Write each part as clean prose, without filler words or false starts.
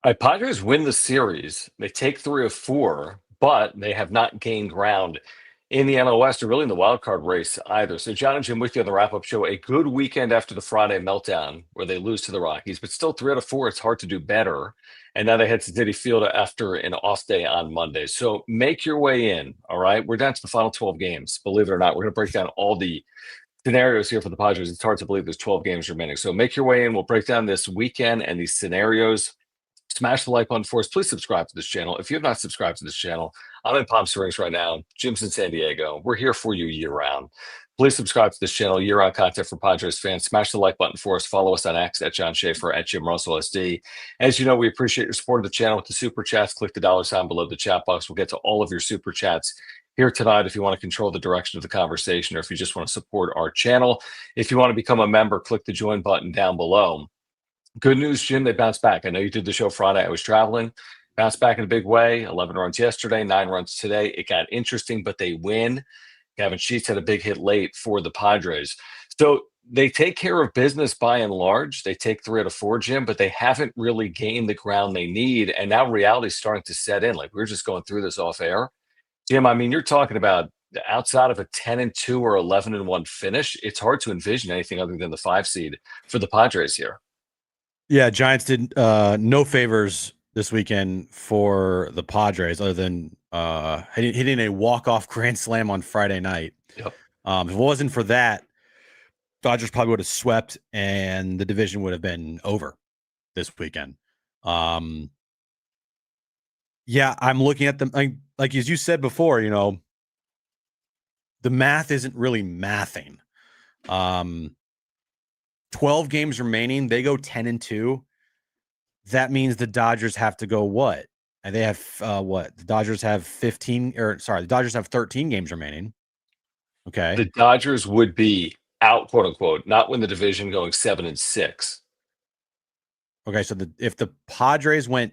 right, Padres win the series. They take 3 of 4, but they have not gained ground in the NL West or really in the wild card race either. So, John and Jim with you on the wrap-up show. A good weekend after the Friday meltdown where they lose to the Rockies, but still 3 out of 4. It's hard to do better. And now they head to Citi Field after an off day on Monday. So make your way in. All right. We're down to the final 12 games. Believe it or not, we're going to break down all the scenarios here for the Padres. It's hard to believe there's 12 games remaining. So make your way in. We'll break down this weekend and these scenarios. Smash the like button for us. Please subscribe to this channel. If you have not subscribed to this channel, I'm in Palm Springs right now. Jim's in San Diego. We're here for you year round. Please subscribe to this channel, year round content for Padres fans. Smash the like button for us. Follow us on X at John Schaefer, at Jim Russell SD. As you know, we appreciate your support of the channel with the super chats. Click the dollar sign below the chat box. We'll get to all of your super chats here tonight if you want to control the direction of the conversation or if you just want to support our channel. If you want to become a member, click the join button down below. Good news, Jim, they bounced back. I know you did the show Friday. I was traveling. Bounced back in a big way. 11 runs yesterday, 9 runs today. It got interesting, but they win. Gavin Sheets had a big hit late for the Padres. So they take care of business by and large. They take 3 out of 4, Jim, but they haven't really gained the ground they need. And now reality's starting to set in. Like we were just going through this off air. Jim, I mean, you're talking about outside of a 10-2 or 11-1 finish, it's hard to envision anything other than the 5 seed for the Padres here. Yeah, Giants did no favors this weekend for the Padres other than hitting a walk-off grand slam on Friday night. Yep. If it wasn't for that, Dodgers probably would have swept and the division would have been over this weekend. Yeah, I'm looking at them like as you said before, you know, the math isn't really mathing. 12 games remaining, they go 10-2. That means the Dodgers have to go what? And they have what? The Dodgers have 15 or sorry, the Dodgers have 13 games remaining. Okay. The Dodgers would be out, quote unquote, not win the division going 7-6. Okay, so if the Padres went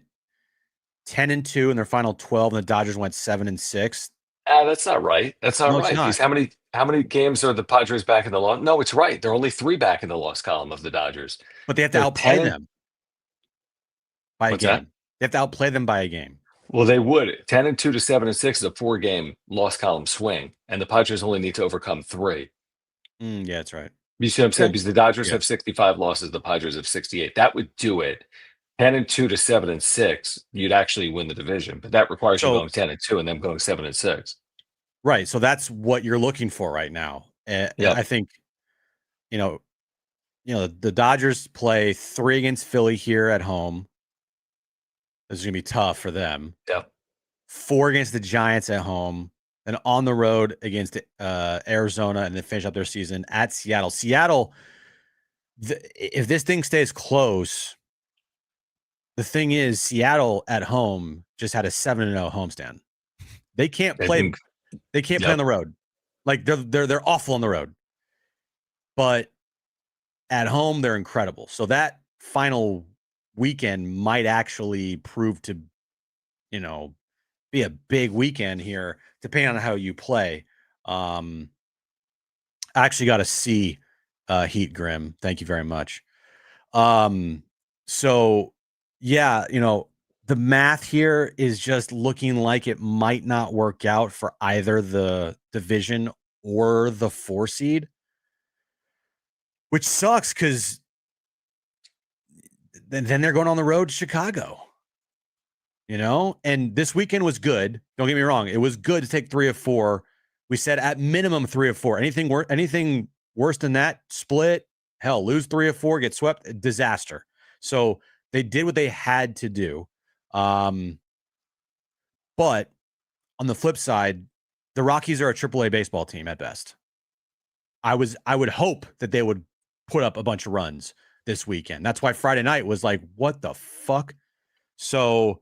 10-2 in their final 12 and the Dodgers went 7-6. That's not right. That's not right. Not. Because how many games are the Padres back in the loss? No, it's right. They're only 3 back in the loss column of the Dodgers. But they have to outplay them by a game. That? They have to outplay them by a game. Well, they would. 10-2 to 7-6 is a 4-game loss column swing, and the Padres only need to overcome 3. Yeah, that's right. You see what I'm saying? Because the Dodgers have 65 losses, the Padres have 68. That would do it. 10-2 to 7-6, you'd actually win the division, but that requires you going 10-2 and them going 7-6. Right. So that's what you're looking for right now. I think, you know, the Dodgers play 3 against Philly here at home. This is gonna be tough for them. Yep. 4 against the Giants at home, and on the road against Arizona, and then finish up their season at Seattle. Seattle, if this thing stays close. The thing is, Seattle at home just had a 7-0 homestand. They can't play. They can't play on the road. Like they're awful on the road. But at home, they're incredible. So that final weekend might actually prove to, be a big weekend here, depending on how you play. I actually got to see Heat Grim. Thank you very much. So. Yeah, the math here is just looking like it might not work out for either the division or the 4 seed, which sucks because then they're going on the road to Chicago, and this weekend was good. Don't get me wrong. It was good to take 3 of 4. We said at minimum 3 of 4. Anything worse than that, split, hell, lose 3 of 4, get swept, disaster. So they did what they had to do. But on the flip side, the Rockies are a AAA baseball team at best. I would hope that they would put up a bunch of runs this weekend. That's why Friday night was like, what the fuck? So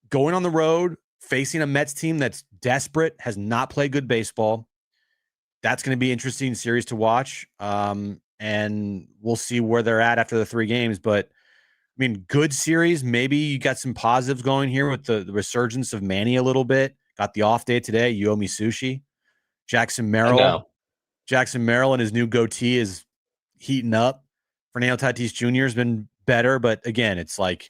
going on the road, facing a Mets team that's desperate, has not played good baseball. That's going to be an interesting series to watch. And we'll see where they're at after the 3 games. But I mean, good series. Maybe you got some positives going here with the resurgence of Manny a little bit. Got the off day today. You owe me sushi. Jackson Merrill and his new goatee is heating up. Fernando Tatis Jr. has been better, but again, it's like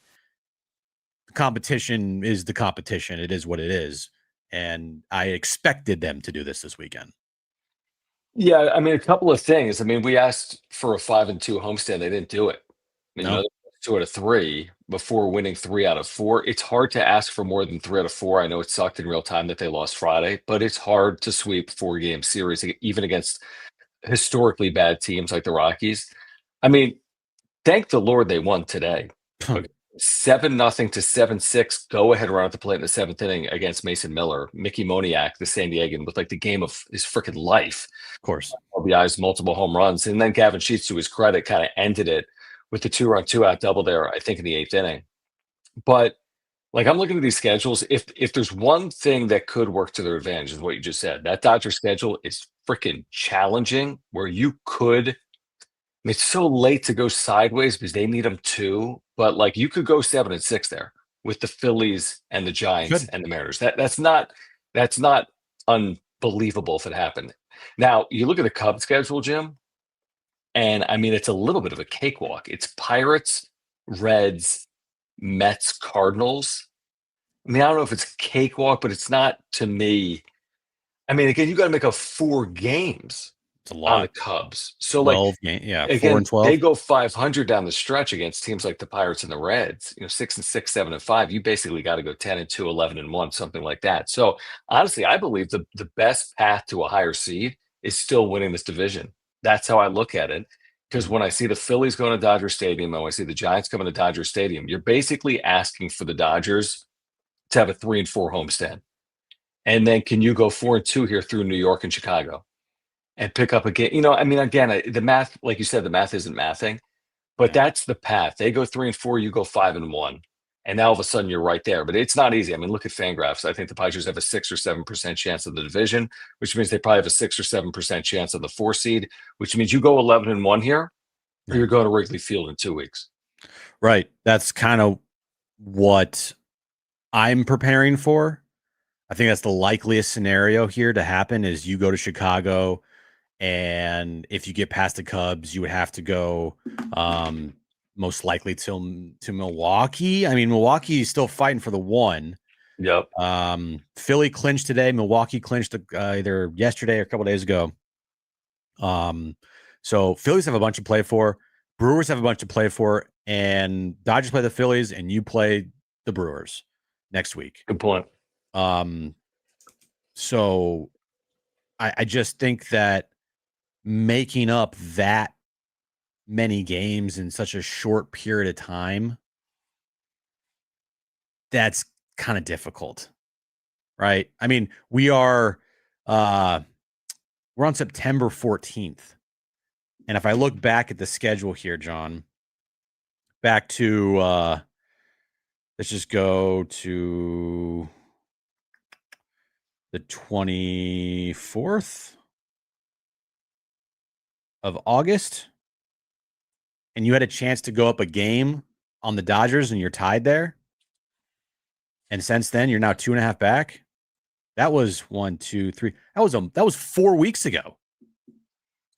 competition is the competition. It is what it is. And I expected them to do this weekend. Yeah, I mean, a couple of things. I mean, we asked for a 5-2 homestand. They didn't do it. I mean, No, they 2 out of 3 before winning 3 out of 4. It's hard to ask for more than 3 out of 4. I know it sucked in real time that they lost Friday, but it's hard to sweep 4-game series, even against historically bad teams like the Rockies. I mean, thank the Lord they won today. Okay. 7-0 to 7-6 go ahead run at the plate in the seventh inning against Mason Miller. Mickey Moniak, the San Diegan, with like the game of his freaking life. of course. RBIs, multiple home runs. And then Gavin Sheets, to his credit, kind of ended it with the 2-run, 2-out double there, I think, in the eighth inning. But like I'm looking at these schedules, if there's one thing that could work to their advantage is what you just said. That Dodger schedule is freaking challenging where you could it's so late to go sideways because they need them too. But like you could go 7-6 there with the Phillies and the Giants Good. and the Mariners. That's not unbelievable if it happened. Now you look at the Cubs schedule, Jim, and I mean it's a little bit of a cakewalk. It's Pirates, Reds, Mets, Cardinals. I mean, I don't know if it's a cakewalk, but it's not to me. I mean, again, you got to make up 4 games It's a on the lot. Cubs. So like 12 game. Yeah. 4 and again, 12. they go 500 down the stretch against teams like the Pirates and the Reds. 6-6, 7-5. You basically got to go 10-2, 11-1, something like that. So honestly, I believe the best path to a higher seed is still winning this division. That's how I look at it. Because Mhm. when I see the Phillies going to Dodger Stadium, and when I see the Giants coming to Dodger Stadium, you're basically asking for the Dodgers to have a 3-4 homestand. And then can you go 4-2 here through New York and Chicago and pick up a game? I mean, again, the math, like you said, the math isn't mathing, but Yeah. that's the path. They go 3-4, you go 5-1. And now all of a sudden you're right there. But it's not easy. I mean, look at Fangraphs. I think the Padres have a 6 or 7% chance of the division, which means they probably have a 6 or 7% chance of the 4 seed, which means you go 11-1 here, or Right. you're going to Wrigley Field in 2 weeks. Right. That's kind of what I'm preparing for. I think that's the likeliest scenario here to happen is you go to Chicago, and if you get past the Cubs, you would have to go most likely to Milwaukee. I mean, Milwaukee is still fighting for the 1. Yep. Philly clinched today. Milwaukee clinched either yesterday or a couple days ago. So Phillies have a bunch to play for. Brewers have a bunch to play for, and Dodgers play the Phillies, and you play the Brewers next week. Good point. So I just think that making up that many games in such a short period of time, that's kind of difficult, right? I mean, we're on September 14th. And if I look back at the schedule here, John, back to let's just go to the 24th of August, and you had a chance to go up a game on the Dodgers and you're tied there. And since then, you're now 2.5 back. That was 1, 2, 3. That was 4 weeks ago.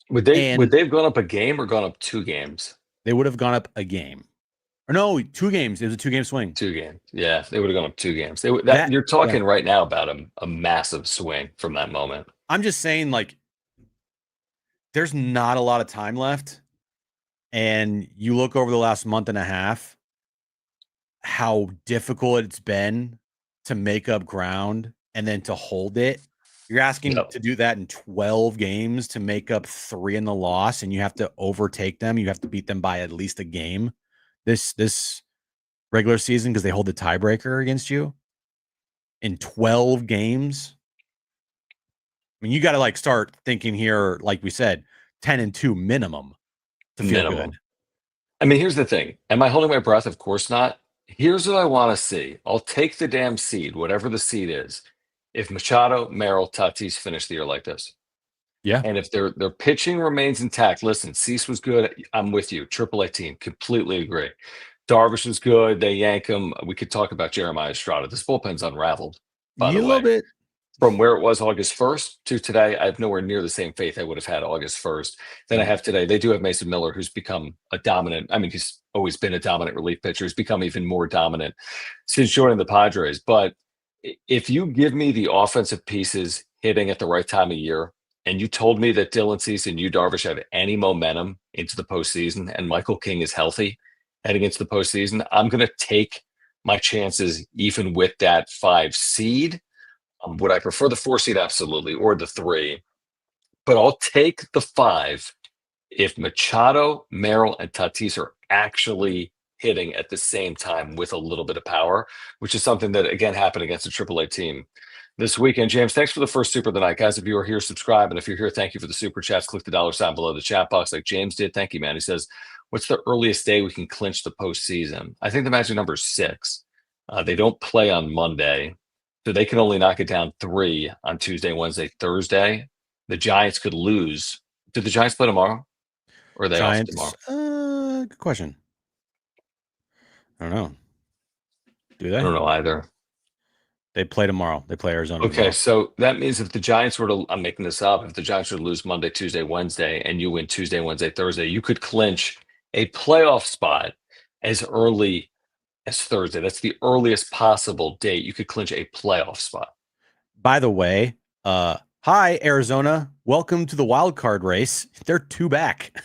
Would they have gone up a game or gone up 2 games? They would have gone up a game. Or no, 2 games. It was a 2-game swing. 2 games. Yeah, they would have gone up 2 games. You're talking right now about a massive swing from that moment. I'm just saying, like, there's not a lot of time left. And you look over the last month and a half, how difficult it's been to make up ground and then to hold it. You're asking to do that in 12 games to make up 3 in the loss, and you have to overtake them. You have to beat them by at least a game this regular season because they hold the tiebreaker against you in 12 games. I mean, you got to like start thinking here, like we said, 10-2 minimum to feel good. I mean, here's the thing. Am I holding my breath? Of course not. Here's what I want to see. I'll take the damn seed, whatever the seed is, if Machado, Merrill, Tatis finish the year like this. Yeah. And if their pitching remains intact, listen, Cease was good. I'm with you. AAA team, completely agree. Darvish was good. They yank him. We could talk about Jeremiah Estrada. This bullpen's unraveled, by the way. A little bit. From where it was August 1st to today, I have nowhere near the same faith I would have had August 1st than I have today. They do have Mason Miller, who's become a dominant. I mean, he's always been a dominant relief pitcher. He's become even more dominant since joining the Padres. But if you give me the offensive pieces hitting at the right time of year, and you told me that Dylan Cease and Yu Darvish have any momentum into the postseason, and Michael King is healthy heading into the postseason, I'm going to take my chances even with that 5 seed. Would I prefer the 4 seed? Absolutely, or the 3. But I'll take the 5 if Machado, Merrill, and Tatis are actually hitting at the same time with a little bit of power, which is something that, again, happened against a AAA team this weekend. James, thanks for the first super of the night. Guys, if you are here, subscribe. And if you're here, thank you for the super chats. Click the $ below the chat box like James did. Thank you, man. He says, what's the earliest day we can clinch the postseason? I think the magic number is 6. They don't play on Monday, so they can only knock it down 3 on Tuesday, Wednesday, Thursday. The Giants could lose. Did the Giants play tomorrow? Or are they off tomorrow? Giants. Good question. I don't know. Do I they? don't know either. They play tomorrow. They play Arizona Okay, tomorrow. so that means if the Giants were to, I'm making this up, if the Giants were to lose Monday, Tuesday, Wednesday, and you win Tuesday, Wednesday, Thursday, you could clinch a playoff spot as early as Thursday. That's the earliest possible date you could clinch a playoff spot. By the way, hi Arizona. Welcome to the wild card race. They're 2 back.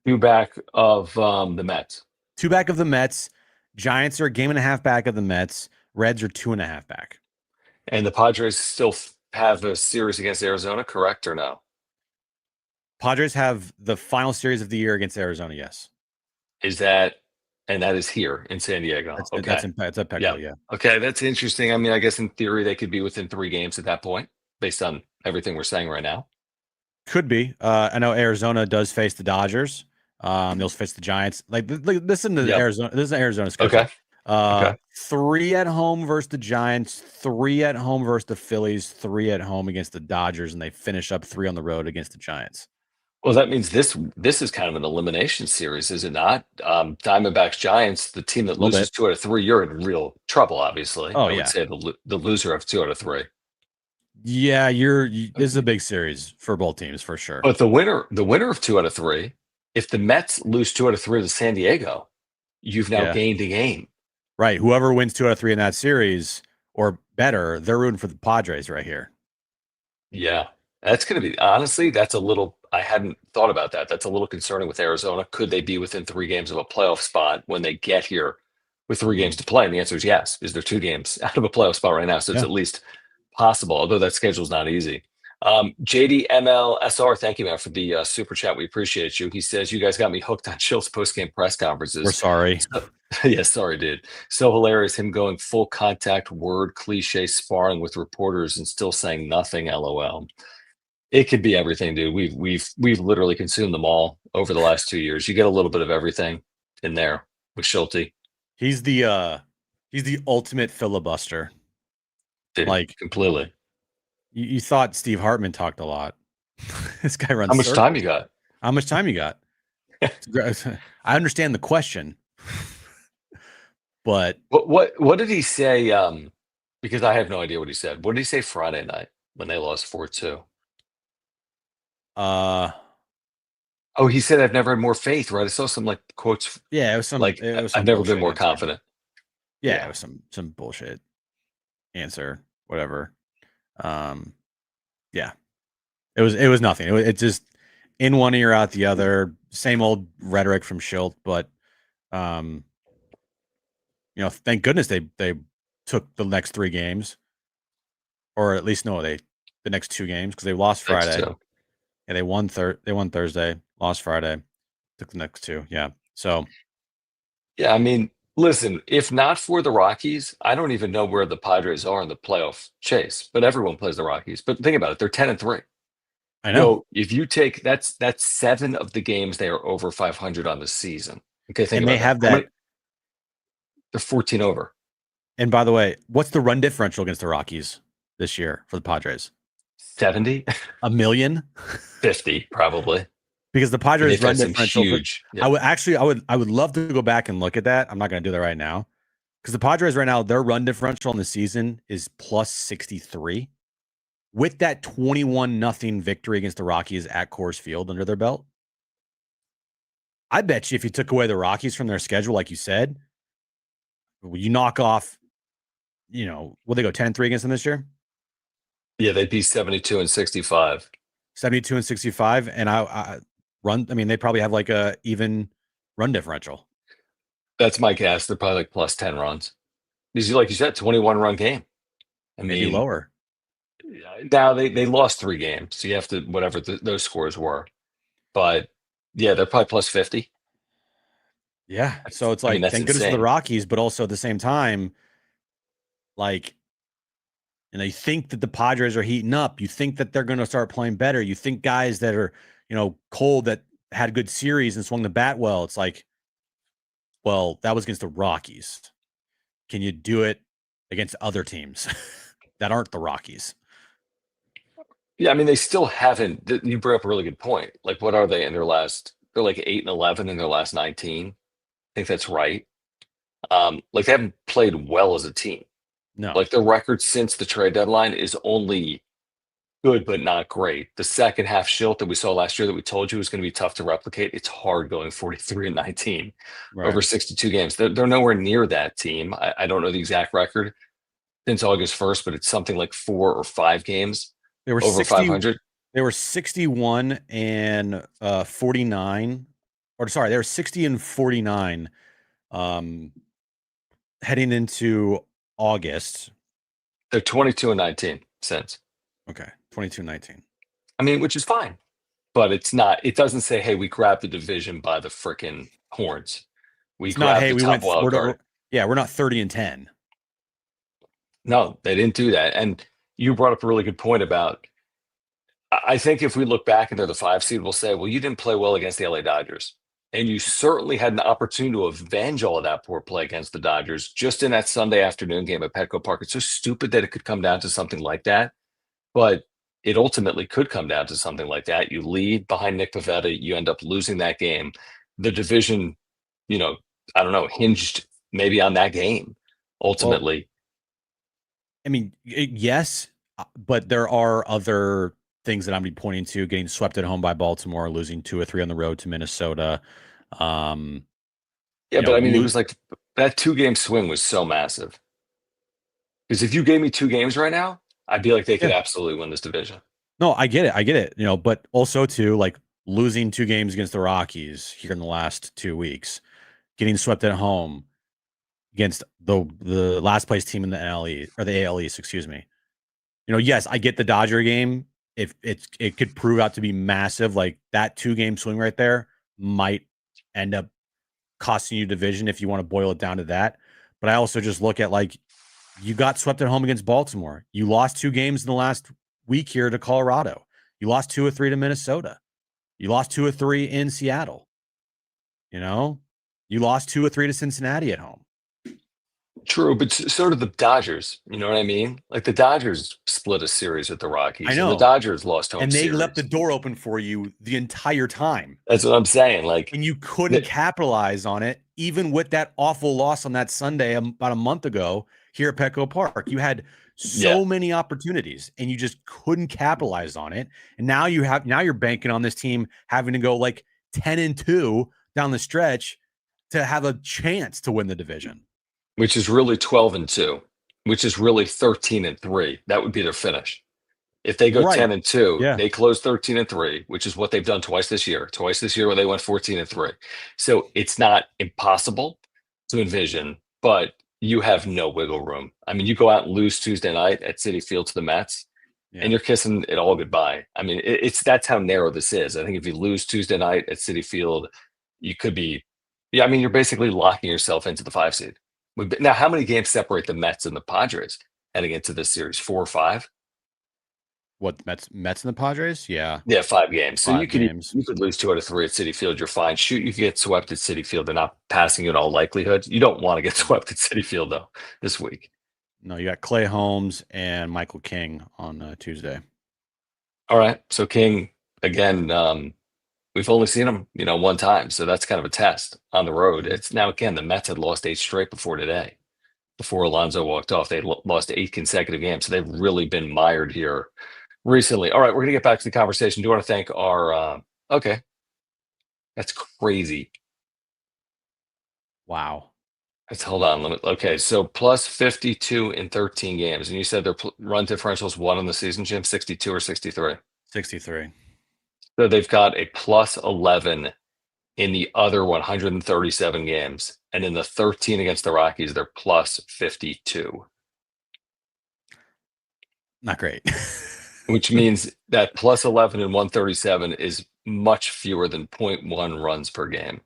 2 back of the Mets. 2 back of the Mets. Giants are a game and a half back of the Mets. Reds are 2.5 back. And the Padres still have a series against Arizona, correct or no? Padres have the final series of the year against Arizona, yes. Is that, and that is here in San Diego. That's Okay. that's at Petco, yeah. Okay, that's interesting. I mean, I guess in theory they could be within 3 games at that point, based on everything we're saying right now. Could be. I know Arizona does face the Dodgers. They'll face the Giants. Like listen to Arizona. This is an Arizona schedule. Okay. Okay. 3 at home versus the Giants, 3 at home versus the Phillies, 3 at home against the Dodgers, and they finish up 3 on the road against the Giants. Well, that means this is kind of an elimination series, is it not? Diamondbacks, Giants, the team that loses 2 out of 3, you're in real trouble, obviously. Oh, I yeah. would say the loser of 2 out of 3. Yeah, this is a big series for both teams for sure. But the winner of 2 out of 3, if the Mets lose 2 out of 3 to San Diego, you've now gained a game. Right. Whoever wins 2 out of 3 in that series or better, they're rooting for the Padres right here. Yeah. That's going to be, honestly, that's a little, I hadn't thought about that. That's a little concerning with Arizona. Could they be within 3 games of a playoff spot when they get here with 3 games to play? And the answer is yes, because they're 2 games out of a playoff spot right now. So it's at least possible, although that schedule's not easy. JDMLSR, thank you, man, for the super chat. We appreciate you. He says, you guys got me hooked on Schultz post-game press conferences. We're sorry. Yeah, sorry, dude. So hilarious, him going full contact, word cliche sparring with reporters and still saying nothing, LOL. It could be everything, dude. We've literally consumed them all over the last 2 years. You get a little bit of everything in there with Schulte. He's the ultimate filibuster. Dude, like completely. You thought Steve Hartman talked a lot. This guy runs. How much time you got? How much time you got? I understand the question, but what did he say? Because I have no idea what he said. What did he say Friday night when they lost 4-2? Oh, he said, "I've never had more faith." Right? I saw some like quotes. Yeah, it was some like it was some I've never been more answer. confident. Yeah, it was some bullshit answer, whatever. Yeah, it was nothing. It just in one ear out the other. Same old rhetoric from Schilt, but thank goodness they took the next 3 games, or at least the next 2 games because they lost Friday. Yeah, they won Thursday, lost Friday, took the next 2. Yeah, so yeah, I mean, listen, if not for the Rockies, I don't even know where the Padres are in the playoff chase. But everyone plays the Rockies. But think about it; they're 10-3. I know. If you take that's 7 of the games they are over 500 on the season. Okay, think and about they have that. They're 14 over. And by the way, what's the run differential against the Rockies this year for the Padres? 70? A million? 50, probably. Because the Padres run differential. Huge. I would love to go back and look at that. I'm not going to do that right now. Because the Padres right now, their run differential in the season is plus 63. With that 21-0 victory against the Rockies at Coors Field under their belt, I bet you if you took away the Rockies from their schedule, like you said, you knock off, will they go 10-3 against them this year? Yeah, they'd be 72 and 65. 72 and 65. And they probably have like a even run differential. That's my guess. They're probably like plus 10 runs. Because, like you said, 21 run game. I Maybe mean, lower. now they lost 3 games. So you have to, whatever those scores were. But yeah, they're probably plus 50. Yeah. So it's I mean, like, that's thank goodness for the insane. Rockies, but also at the same time, like, and you think that the Padres are heating up. You think that they're going to start playing better. You think guys that are, cold that had good series and swung the bat well. It's like, well, that was against the Rockies. Can you do it against other teams that aren't the Rockies? Yeah, I mean, they still haven't. You bring up a really good point. Like, what are they in their last? They're like 8-11 in their last 19. I think that's right. Like they haven't played well as a team. No. Like their record since the trade deadline is only good but not great. The second half shilt that we saw last year that we told you was going to be tough to replicate. It's hard going 43 and 19 Right. over 62 games. They're nowhere near that team. I don't know the exact record since August 1st, but it's something like 4 or 5 games They were over 60. 500. They were 61 and 49. Or sorry, they were 60 and 49 um heading into August. They're 22 and 19 since. Okay. 22-19. I mean, which is fine, but it's not. It doesn't say, "Hey, we grabbed the division by the freaking horns. We It's not, grabbed hey, the we top went wild we're card." yeah, we're not 30 and 10. No, they didn't do that. And you brought up a really good point about. I think if we look back and they're the 5 seed, we'll say, "Well, you didn't play well against the LA Dodgers, and you certainly had an opportunity to avenge all of that poor play against the Dodgers just in that Sunday afternoon game at Petco Park." It's so stupid that it could come down to something like that. But it ultimately could come down to something like that. You lead behind Nick Pivetta, you end up losing that game. The division, you know, I don't know, hinged maybe on that game Well, ultimately. I mean, yes, but there are other things that I'm be pointing to: getting swept at home by Baltimore, losing 2 or 3 on the road to Minnesota. Um, Yeah, but I mean, it was like that 2 game swing was so massive. Because if you gave me 2 games right now, I'd be like, they could yeah, absolutely win this division. no, I get it. I get it. But also too, like losing 2 games against the Rockies here in the last 2 weeks, getting swept at home against the last place team in the NL East or the AL East, excuse me. Yes, I get the Dodger game. If it could prove out to be massive, like that 2 game swing right there might end up costing you division if you want to boil it down to that. But I also just look at like you got swept at home against Baltimore. You lost 2 games in the last week here to Colorado. You lost 2 or 3 to Minnesota. You lost 2 or 3 in Seattle. You lost 2 or 3 to Cincinnati at home. True, but so did the Dodgers. You know what I mean? Like the Dodgers split a series with the I Rockies, and the know. Dodgers lost home And they left the series. door open for you the entire time. That's what I'm saying. Like, And you couldn't capitalize on it, even with that awful loss on that Sunday about a month ago here at Petco Park. You had yeah, so many opportunities, and you just couldn't capitalize on it. And now you're banking on this team having to go like 10-2 down the stretch to have a chance to win the division. which is really 12-2, which is really 13-3. That would be their finish. If they go Right. 10-2, Yeah. they close 13-3, which is what they've done twice this year. Twice this year where they went 14-3. So it's not impossible to envision, but you have no wiggle room. I mean, you go out and lose Tuesday night at Citi Field to the Mets, and Yeah. you're kissing it all goodbye. I mean, it's that's how narrow this is. I think if you lose Tuesday night at Citi Field, you could be, yeah. I mean, you're basically locking yourself into the 5 seed. Now, how many games separate the Mets and the Padres heading into this series? 4 or 5? What, Mets and the Padres? Yeah. Yeah, 5 games. So you 5 could games. you could lose 2 out of 3 at Citi Field. You're fine. Shoot, you could get swept at Citi Field. They're not passing you in all likelihood. You don't want to get swept at Citi Field though this week. No, you got Clay Holmes and Michael King on Tuesday. All right. So King again. We've only seen him, one time, so that's kind of a test on the road. It's now again the Mets had lost 8 straight before today. Before Alonso walked off, they lost 8 consecutive games. So they've really been mired here recently. All right, we're gonna get back to the conversation. Do want to thank our okay, that's crazy. Wow. Let's hold on. Okay, so plus 52 in 13 games. And you said their run differential is one on the season, Jim, 62 or 63. 63. So they've got a plus 11 in the other 137 games. And in the 13 against the Rockies, they're plus 52, Not great. which means that plus 11 and 137 is much fewer than point 0.1 runs per game,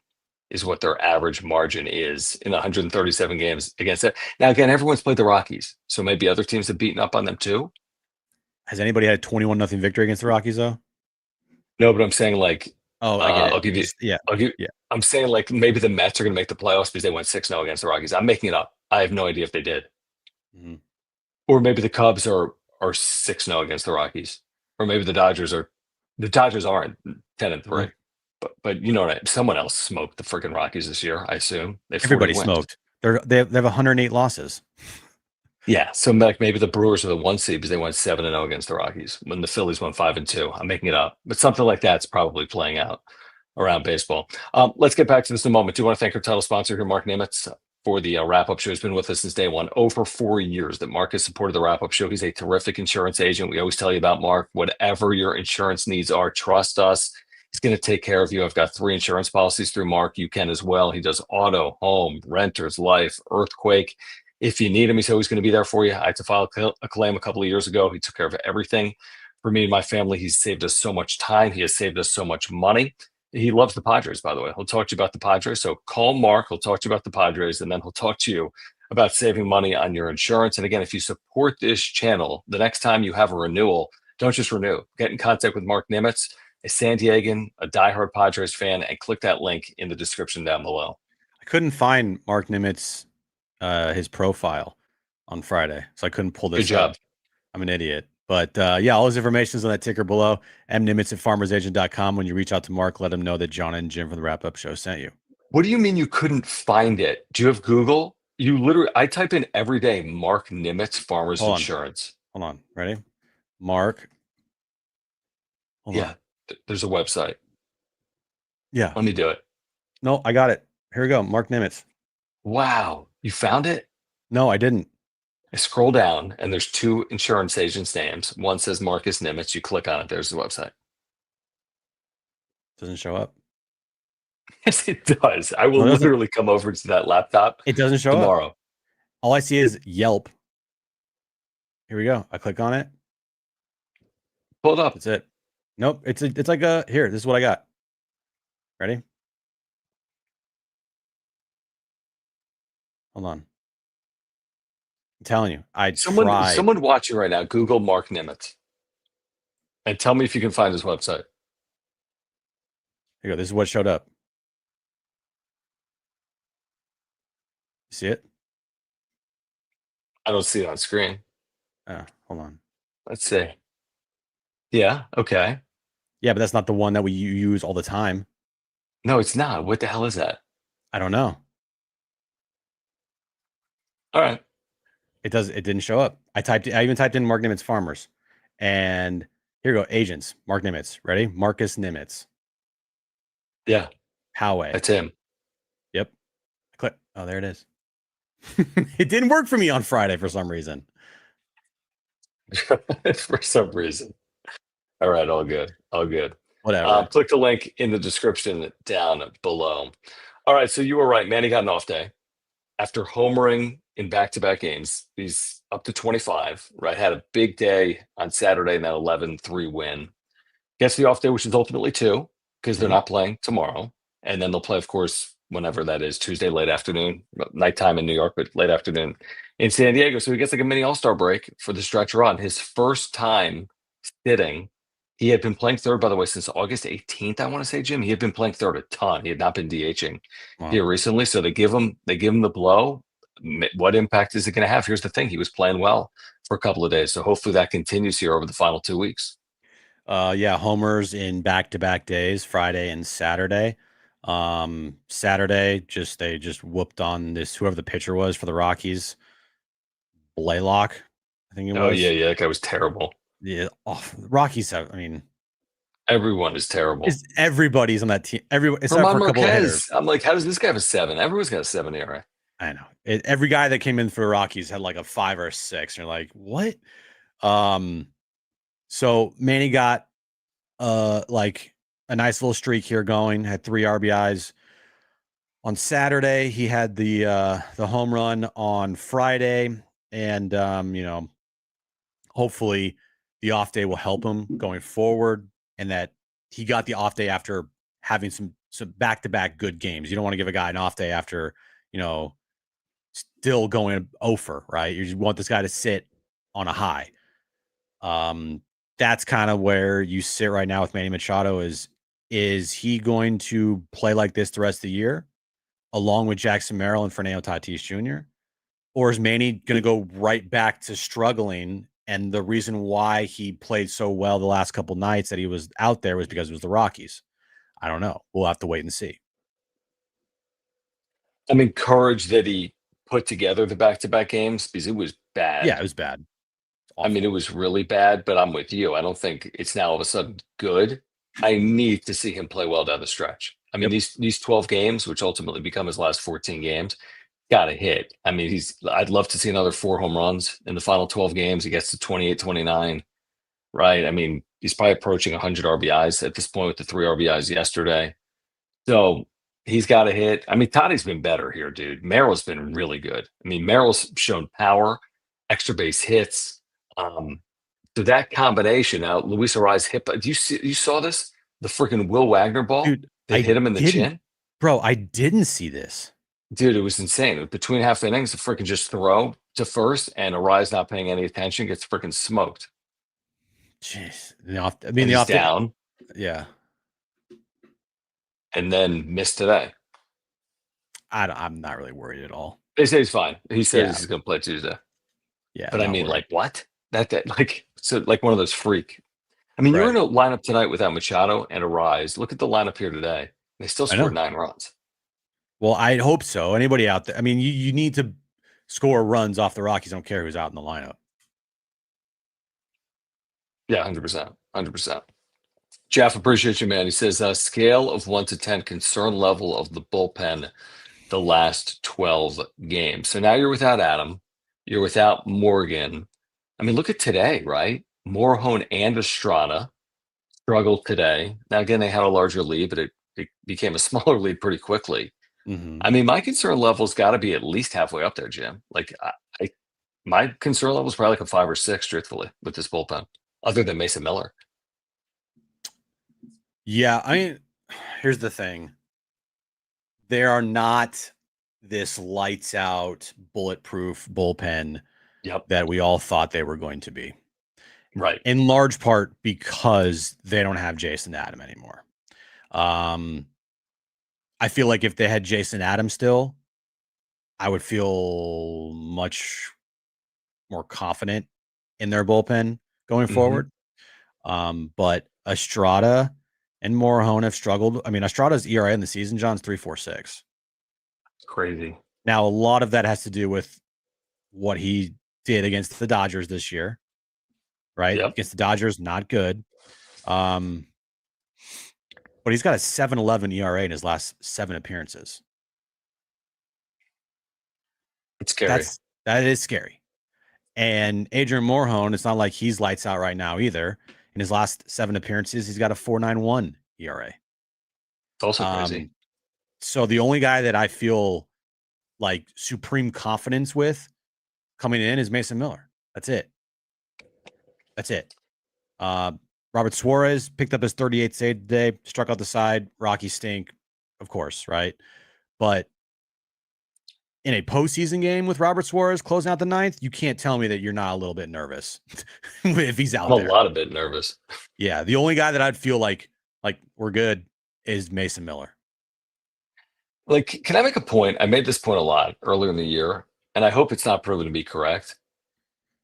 is what their average margin is in 137 games against it. Now, again, everyone's played the Rockies, so maybe other teams have beaten up on them too. Has anybody had a 21-0 victory against the Rockies though? No, but I'm saying like, Oh, I get it. I'll give you, Yeah. I'll give, Yeah. I'm saying like maybe the Mets are going to make the playoffs because they went 6-0 against the Rockies. I'm making it up. I have no idea if they did. Mhm. Or maybe the Cubs are 6-0 against the Rockies. Or maybe the Dodgers aren't 10-3. Mhm. But you know what? Someone else smoked the freaking Rockies this year, I assume. They have 40 Everybody wins. smoked. They have 108 losses. Yeah, so like maybe the Brewers are the one seed because they went 7-0 against the Rockies when the Phillies went 5-2. I'm making it up, but something like that's probably playing out around baseball. Let's get back to this in a moment. Do you want to thank our title sponsor here, Mark Nimitz, for the wrap-up show? He's been with us since day one, over 4 years that Mark has supported the wrap-up show. He's a terrific insurance agent. We always tell you about Mark. Whatever your insurance needs are, trust us. He's going to take care of you. I've got 3 insurance policies through Mark. You can as well. He does auto, home, renters, life, earthquake. If you need him, he's always going to be there for you. I had to file a claim a couple of years ago. He took care of everything for me and my family. He's saved us so much time. He has saved us so much money. He loves the Padres, by the way. He'll talk to you about the Padres. So call Mark. He'll talk to you about the Padres, and then he'll talk to you about saving money on your insurance. And again, if you support this channel, the next time you have a renewal, don't just renew. Get in contact with Mark Nimitz, a San Diegan, a diehard Padres fan, and click that link in the description down below. I couldn't find Mark Nimitz his profile on Friday, so I couldn't pull Good this up. job. I'm an idiot. But yeah, all his information is on that ticker below. mnimitz at farmersagent.com. When you reach out to Mark, let him know that John and Jim from the wrap up show sent you. What do you mean you couldn't find it? Do you have Google? I type in every day Mark Nimitz Farmers Hold on. Insurance. Hold on. Ready? Mark. Hold Yeah, on. there's a website. Yeah. Let me do it. No, I got it. Here we go. Mark Nimitz. Wow, you found it? No, I didn't. I scroll down and there's 2 insurance agents' names. One says Marcus Nimitz. You click on it, there's the website. Doesn't show up. Yes, it does. I No, will it doesn't. literally come over to that laptop It doesn't show up. tomorrow. All I see is Yelp. Here we go. I click on it. Pull it up. That's it. Nope. It's like a here. This is what I got. Ready? Hold on. I'm telling you, I tried. Someone watching right now, Google Mark Nimitz and tell me if you can find his website. Here you go. This is what showed up. You see it? I don't see it on screen. Oh, hold on. Let's see. Yeah, okay. Yeah, but that's not the one that we use all the time. No, it's not. What the hell is that? I don't know. All right. It does. It didn't show up. I even typed in Mark Nimitz Farmers, and here we go. Agents. Mark Nimitz. Ready? Marcus Nimitz. Yeah, Poway. that's him. Yep. Click. Oh, there it is. It didn't work for me on Friday for some reason. For some reason. All right, all good. All good. Whatever. Click the link in the description down below. All right, so you were right. Manny got an off day after homering in back-to-back games. He's up to 25, right? Had a big day on Saturday in that 11-3 win. Gets the off day, which is ultimately 2, because they're Mhm. not playing tomorrow. And then they'll play, of course, whenever that is, Tuesday, late afternoon, nighttime in New York, but late afternoon in San Diego. So he gets like a mini all-star break for the stretch run. His first time sitting. He had been playing third, by the way, since August 18th, I want to say, Jim. He had been playing third a ton. He had not been DHing Wow. here recently. So they give him the blow. What impact is it going to have? Here's the thing. He was playing well for a couple of days. So hopefully that continues here over the final 2 weeks. Yeah, homers in back-to-back days, Friday and Saturday. Saturday, they just whooped on this whoever the pitcher was for the Rockies, Blaylock, I think it Oh, was. yeah, yeah. That guy was terrible. Yeah, Rockies have. I mean, Everyone is terrible. Is everybody's on that team? Everyone except for Herman a couple of hitters. Marquez. I'm like, how does this guy have a 7? Everyone's got a 7 ERA. I know every guy that came in for the Rockies had like a 5 or a 6. And you're like, what? Um, so Manny got like a nice little streak here going. Had 3 RBIs on Saturday. He had the home run on Friday, and hopefully the off day will help him going forward, and that he got the off day after having some back-to-back good games. You don't want to give a guy an off day after, still going over, right? You want this guy to sit on a high. That's kind of where you sit right now with Manny Machado. Is he going to play like this the rest of the year, along with Jackson Merrill and Fernando Tatis Jr.? Or is Manny going to go right back to struggling? And the reason why he played so well the last couple nights that he was out there was because it was the Rockies. I don't know. We'll have to wait and see. I'm encouraged that he put together the back-to-back games because it was Yeah, bad. it was bad. I mean, it was really bad, but I'm with you. I don't think it's now all of a sudden good. I need to see him play well down the stretch. I mean, Yep. these 12 games, which ultimately become his last 14 games, got to hit. I mean, I'd love to see another 4 home runs in the final 12 games. He gets to 28, 29, right? I mean, he's probably approaching 100 RBIs at this point with the 3 RBIs yesterday. So he's got to hit. I mean, Toddy's been better here, dude. Merrill's been really good. I mean, Merrill's shown power, extra base hits. So that combination now, Luis Ariz hit. Do you saw this? The freaking Will Wagner ball Dude, that I hit him in the didn't, chin? bro. I didn't see this. Dude, it was insane. Between half innings, the freaking just throw to first, and Ariz not paying any attention gets freaking smoked. Jeez. And The he's off day. down Yeah. and then missed today. I'm not really worried at all. They say he's fine. He says Yeah. he's going to play Tuesday. Yeah. But I Not mean, worried. like, what? Like one of those freak. I mean, you're Right. in a lineup tonight without Machado and Ariz. Look at the lineup here today. They still I scored know. 9 runs. Well, I hope so. Anybody out there? I mean, you need to score runs off the Rockies. I don't care who's out in the lineup. Yeah, 100%. 100%. Jeff, appreciate you, man. He says, scale of 1 to 10, concern level of the bullpen the last 12 games. So now you're without Adam. You're without Morgan. I mean, look at today, right? Morhone and Estrada struggled today. Now, again, they had a larger lead, but it became a smaller lead pretty quickly. Mm-hmm. I mean, my concern level's got to be at least halfway up there, Jim. Like, my concern level is probably like a 5 or 6, truthfully, with this bullpen, other than Mason Miller. Yeah, I mean, here's the thing. They are not this lights out, bulletproof bullpen Yep. that we all thought they were going to be. Right. In large part because they don't have Jason Adam anymore. I feel like if they had Jason Adam still, I would feel much more confident in their bullpen going Hmm. forward. But Estrada and Morhone have struggled. I mean, Estrada's ERA in the season, John's 3.46. Crazy. Now, a lot of that has to do with what he did against the Dodgers this year, right? Yep. Against the Dodgers, not good. But he's got a 7.11 ERA in his last 7 appearances. It's scary. That is scary. And Adrian Morhone, it's not like he's lights out right now either. In his last 7 appearances, he's got a 4.91 ERA. It's also crazy. So the only guy that I feel like supreme confidence with coming in is Mason Miller. That's it. Robert Suarez picked up his 38th save today, struck out the side. Rocky stink, of course, right? But in a postseason game with Robert Suarez closing out the ninth, you can't tell me that you're not a little bit nervous if he's out I'm a there. lot of bit nervous. Yeah, the only guy that I'd feel like we're good is Mason Miller. Like, can I make a point? I made this point a lot earlier in the year, and I hope it's not proven to be correct.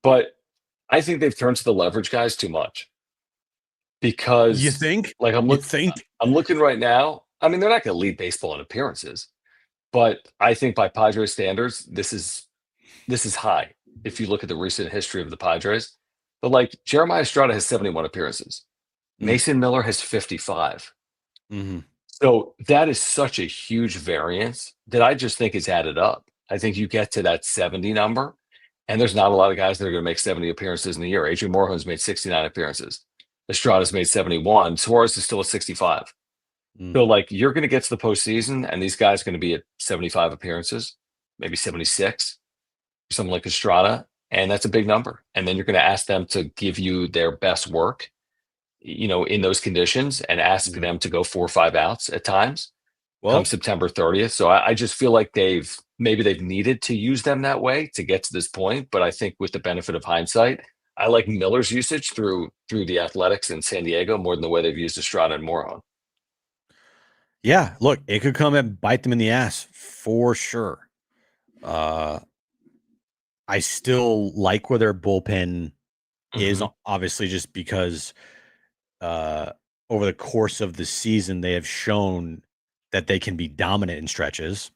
But I think they've turned to the leverage guys too much You because, think? like, You think? I'm looking right now. I mean, they're not going to lead baseball in appearances, but I think by Padres standards, this is high. If you look at the recent history of the Padres, but like Jeremiah Estrada has 71 appearances. Mm. Mason Miller has 55. Hmm. So that is such a huge variance that I just think is added up. I think you get to that 70 number, and there's not a lot of guys that are going to make 70 appearances in a year. Adrian Morejon's made 69 appearances. Estrada's made 71. Suarez is still at 65. Mm. So, like, you're going to get to the postseason, and these guys are going to be at 75 appearances, maybe 76, something like Estrada, and that's a big number. And then you're going to ask them to give you their best work, in those conditions, and ask Mhm. them to go 4 or 5 outs at times come Well, September 30th. So I just feel like they've needed to use them that way to get to this point. But I think with the benefit of hindsight, I like Miller's usage through the Athletics in San Diego more than the way they've used Estrada and Morejon. yeah, look, it could come and bite them in the ass for sure. Uh, I still like where their bullpen is, Hmm. obviously, just because uh, over the course of the season, they have shown that they can be dominant in stretches.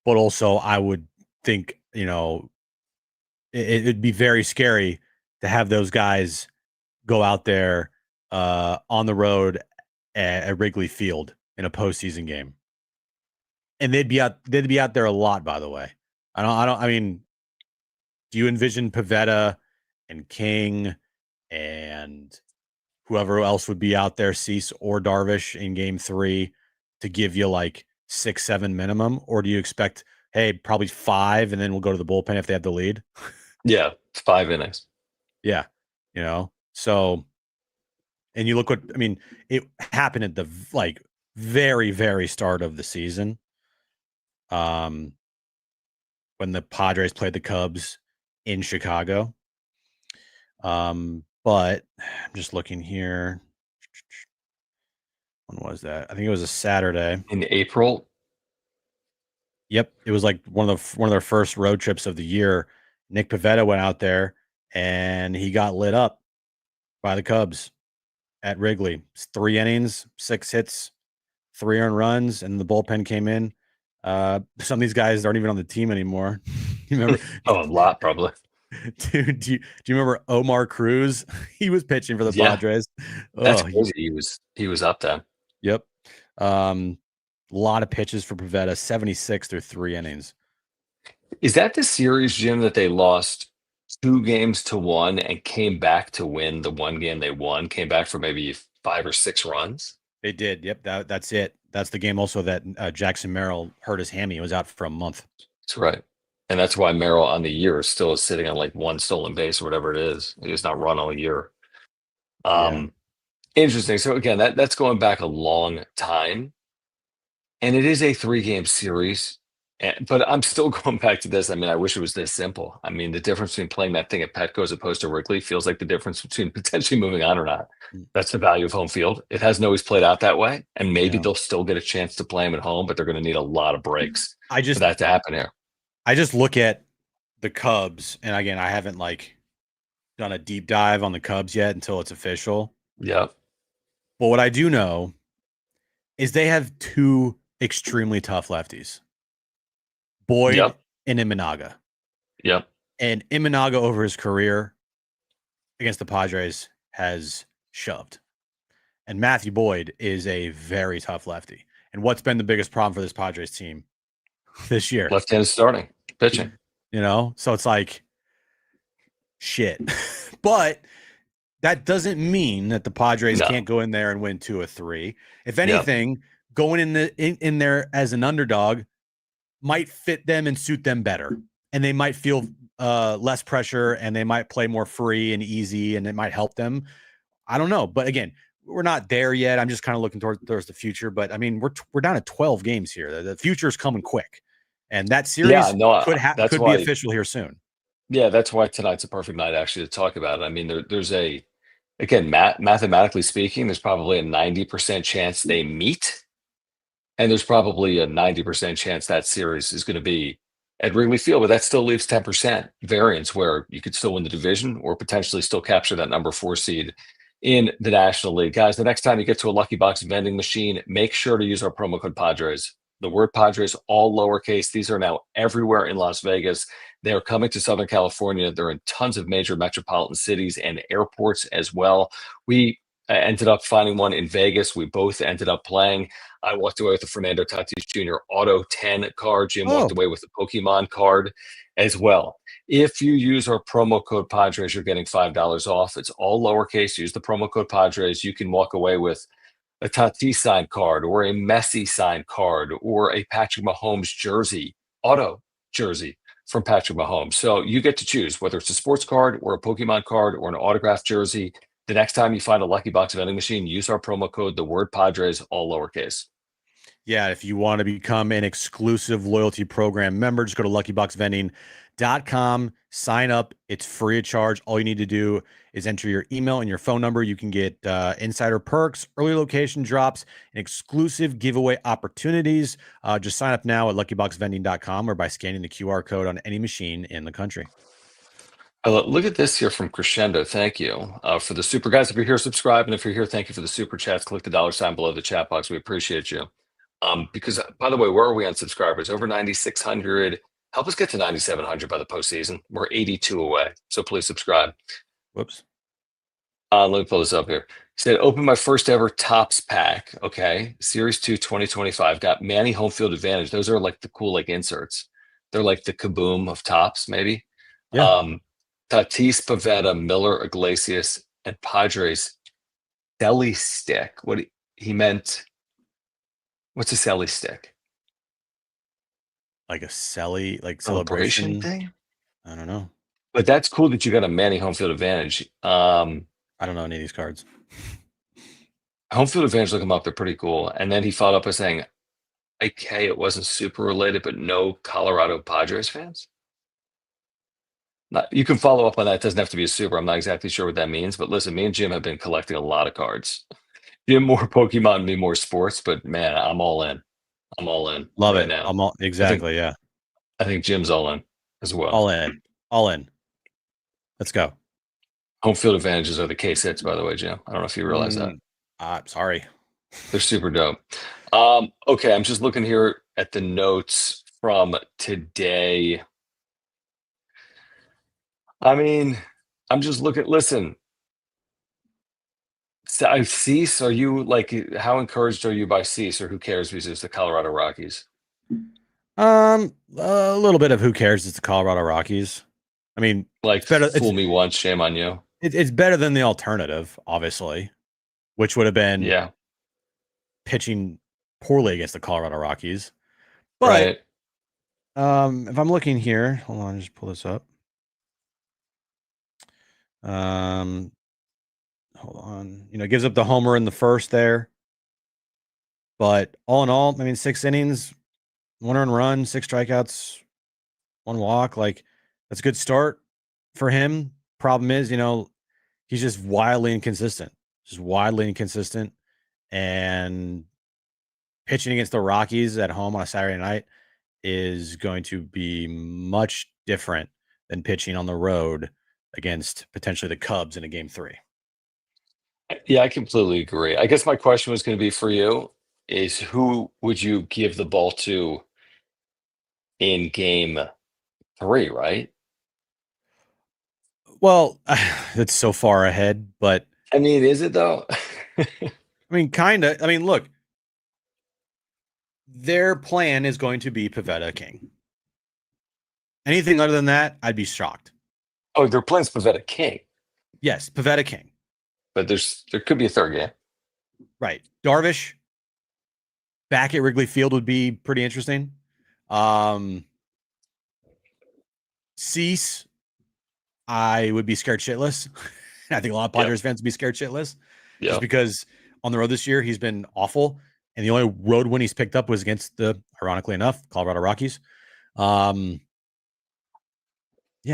But also, I would think, it'd be very scary to have those guys go out there on the road at Wrigley Field in a postseason game. And they'd be out there a lot, by the way. I mean, do you envision Pavetta and King and whoever else would be out there, Cease or Darvish in game 3 to give you like 6, 7 minimum? Or do you expect, hey, probably 5 and then we'll go to the bullpen if they have the lead? Yeah, 5 innings. Yeah. So, and you look what, I mean, it happened at the like very, very start of the season. Um, when the Padres played the Cubs in Chicago. But I'm just looking here. When was that? I think it was a Saturday. In April. Yep, it was like one of their first road trips of the year. Nick Pivetta went out there and he got lit up by the Cubs at Wrigley. It's 3 innings, 6 hits, 3 earned runs, and the bullpen came in. Some of these guys aren't even on the team anymore. You remember, Oh, a lot probably. dude? Do you remember Omar Cruz? He was pitching for the Yeah, Padres. that's Oh, crazy. He was up then. yep. A lot of pitches for Pavetta, 76 through 3 innings. Is that the series, Jim, that they lost 2 games to 1 and came back to win the one game they won? Came back for maybe 5 or 6 runs. They did. Yep. That's it. That's the game also that Jackson Merrill hurt his hammy. He was out for a month. That's right. And that's why Merrill on the year still is sitting on like one stolen base or whatever it is. He has not run all year. Yeah. Um, Interesting. So again, that's going back a long time, and it is a 3 game series. But I'm still going back to this. I mean, I wish it was this simple. I mean, the difference between playing that thing at Petco as opposed to Wrigley feels like the difference between potentially moving on or not. Mm. That's the value of home field. It hasn't always played out that way, and maybe Yeah. they'll still get a chance to play him at home, but they're going to need a lot of breaks I for just that to happen here. I just look at the Cubs, and again, I haven't like done a deep dive on the Cubs yet until it's official. Yep. But what I do know is they have two extremely tough lefties, Boyd Yep. and Imanaga. Yep. And Imanaga over his career against the Padres has shoved. And Matthew Boyd is a very tough lefty. And what's been the biggest problem for this Padres team this year? Left-handed starting pitching. So it's like shit. But that doesn't mean that the Padres No. can't go in there and win 2 or 3. If Yep. anything, going in there as an underdog might fit them and suit them better. And they might feel less pressure and they might play more free and easy and it might help them. I don't know. But again, we're not there yet. I'm just kind of looking towards the future. But I mean, we're down to 12 games here. The future is coming quick. And that Yeah. series No. That's could be why. official here soon. Yeah, that's why tonight's a perfect night actually to talk about it. I mean, there's again, mathematically speaking, there's probably a 90% chance they meet, and there's probably a 90% chance that series is going to be at Wrigley Field, but that still leaves 10% variance where you could still win the division or potentially still capture that number 4 seed in the National League. Guys, the next time you get to a Lucky Box vending machine, make sure to use our promo code Padres. The word Padres, all lowercase. These are now everywhere in Las Vegas. They're coming to Southern California. They're in tons of major metropolitan cities and airports as well. We ended up finding one in Vegas. We both ended up playing. I walked away with the Fernando Tatis Jr. Auto 10 card. Jim walked Oh, away with the Pokemon card as well. If you use our promo code Padres, you're getting $5 off. It's all lowercase. Use the promo code Padres. You can walk away with a Tatis signed card or a Messi signed card or a Patrick Mahomes jersey, auto jersey from Patrick Mahomes. So you get to choose whether it's a sports card or a Pokemon card or an autographed jersey. The next time you find a Lucky Box vending machine, use our promo code, the word Padres, all lowercase. yeah. If you want to become an exclusive loyalty program member, just go to luckyboxvending.com, sign up. It's free of charge. All you need to do is enter your email and your phone number. You can get insider perks, early location drops, and exclusive giveaway opportunities. Just sign up now at luckyboxvending.com or by scanning the QR code on any machine in the country. Look at this here from Crescendo. Thank you for the super guys. If you're here, subscribe. And if you're here, thank you for the super chats. Click the $ below the chat box. We appreciate you. Because, by the way, where are we on subscribers? Over 9,600. Help us get to 9,700 by the postseason. We're 82 away. So please subscribe. Whoops. Let me pull this up here. He said, open my first ever Tops pack. Okay. Series 2, 2025. Got Manny home field advantage. Those are like the cool, like inserts. They're like the kaboom of Tops, maybe. Yeah. Tatis, Pavetta, Miller, Iglesias, and Padres. Selly stick. What he meant. What's a Selly stick? Like a Selly, like Celebration celebration thing? I don't know. But that's cool that you got a Manny home field advantage. I don't know any of these cards. Home field advantage, look them up. They're pretty cool. And then he followed up by saying, okay, it wasn't super related, but no Colorado Padres fans. Not, you can follow up on that. It doesn't have to be a super. I'm not exactly sure what that means. But listen, me and Jim have been collecting a lot of cards. Jim more Pokemon, me more sports. But man, I'm all in. I'm all in Love right it. now. Exactly. Yeah. I think Jim's all in as well. All in. All in. Let's go. Home field advantages are the case hits, by the way, Jim. I don't know if you realize that. Sorry. They're super dope. Okay, I'm just looking here at the notes from today. I mean, I'm just looking. Listen, Cease, are you like, how encouraged are you by Cease, or who cares because it's the Colorado Rockies? A little bit of who cares? It's the Colorado Rockies. I mean, Like, it's better. fool me once, shame on you. It's better than the alternative, obviously, which would have been Yeah, pitching poorly against the Colorado Rockies. But right. if I'm looking here, hold on, just pull this up. Hold on. Gives up the homer in the first there. But all in all, I mean, 6 innings, 1 earned run, 6 strikeouts, 1 walk. Like, that's a good start for him. Problem is, he's just wildly inconsistent. And pitching against the Rockies at home on a Saturday night is going to be much different than pitching on the road against potentially the Cubs in a game 3. Yeah, I completely agree. I guess my question was going to be for you is who would you give the ball to in game 3, right? Well, it's so far ahead, but I mean, is it though? I mean, kind of. I mean, look, their plan is going to be Pavetta King. Anything other than that, I'd be shocked. Oh, they're playing Pavetta King, Yes, Pavetta King. but there could be a third game. Right. Darvish back at Wrigley Field would be pretty interesting. Cease, I would be scared shitless. I think a lot of Padres fans would be scared shitless just Yeah. because on the road this year, he's been awful. And the only road win he's picked up was against the, ironically enough, Colorado Rockies. Yeah,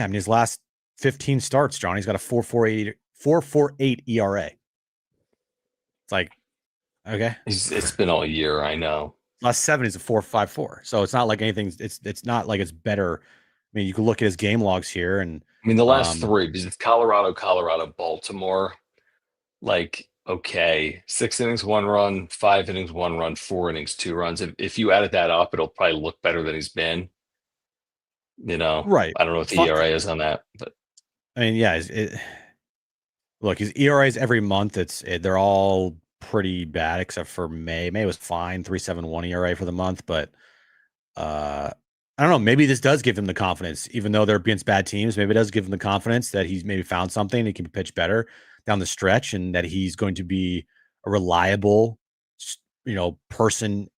I mean, his last 15 starts, John, he's got a 4.48 ERA. It's like, okay. It's been all year, I know. Last 7 is a 4.54. So it's not like anything. It's not like it's better. I mean, you can look at his game logs here, and I mean, the last 3, because it's Colorado, Baltimore. Like, okay, 6 innings, 1 run, 5 innings, 1 run, 4 innings, 2 runs. If you added that up, it'll probably look better than he's been. Right. I don't know what the Fi ERA is on that, but I mean, yeah, look, his ERAs every month, they're all pretty bad except for May. May was fine, 3.71 ERA for the month, but I don't know. Maybe this does give him the confidence, even though they're against bad teams. Maybe it does give him the confidence that he's maybe found something. He can pitch better down the stretch, and that he's going to be a reliable, person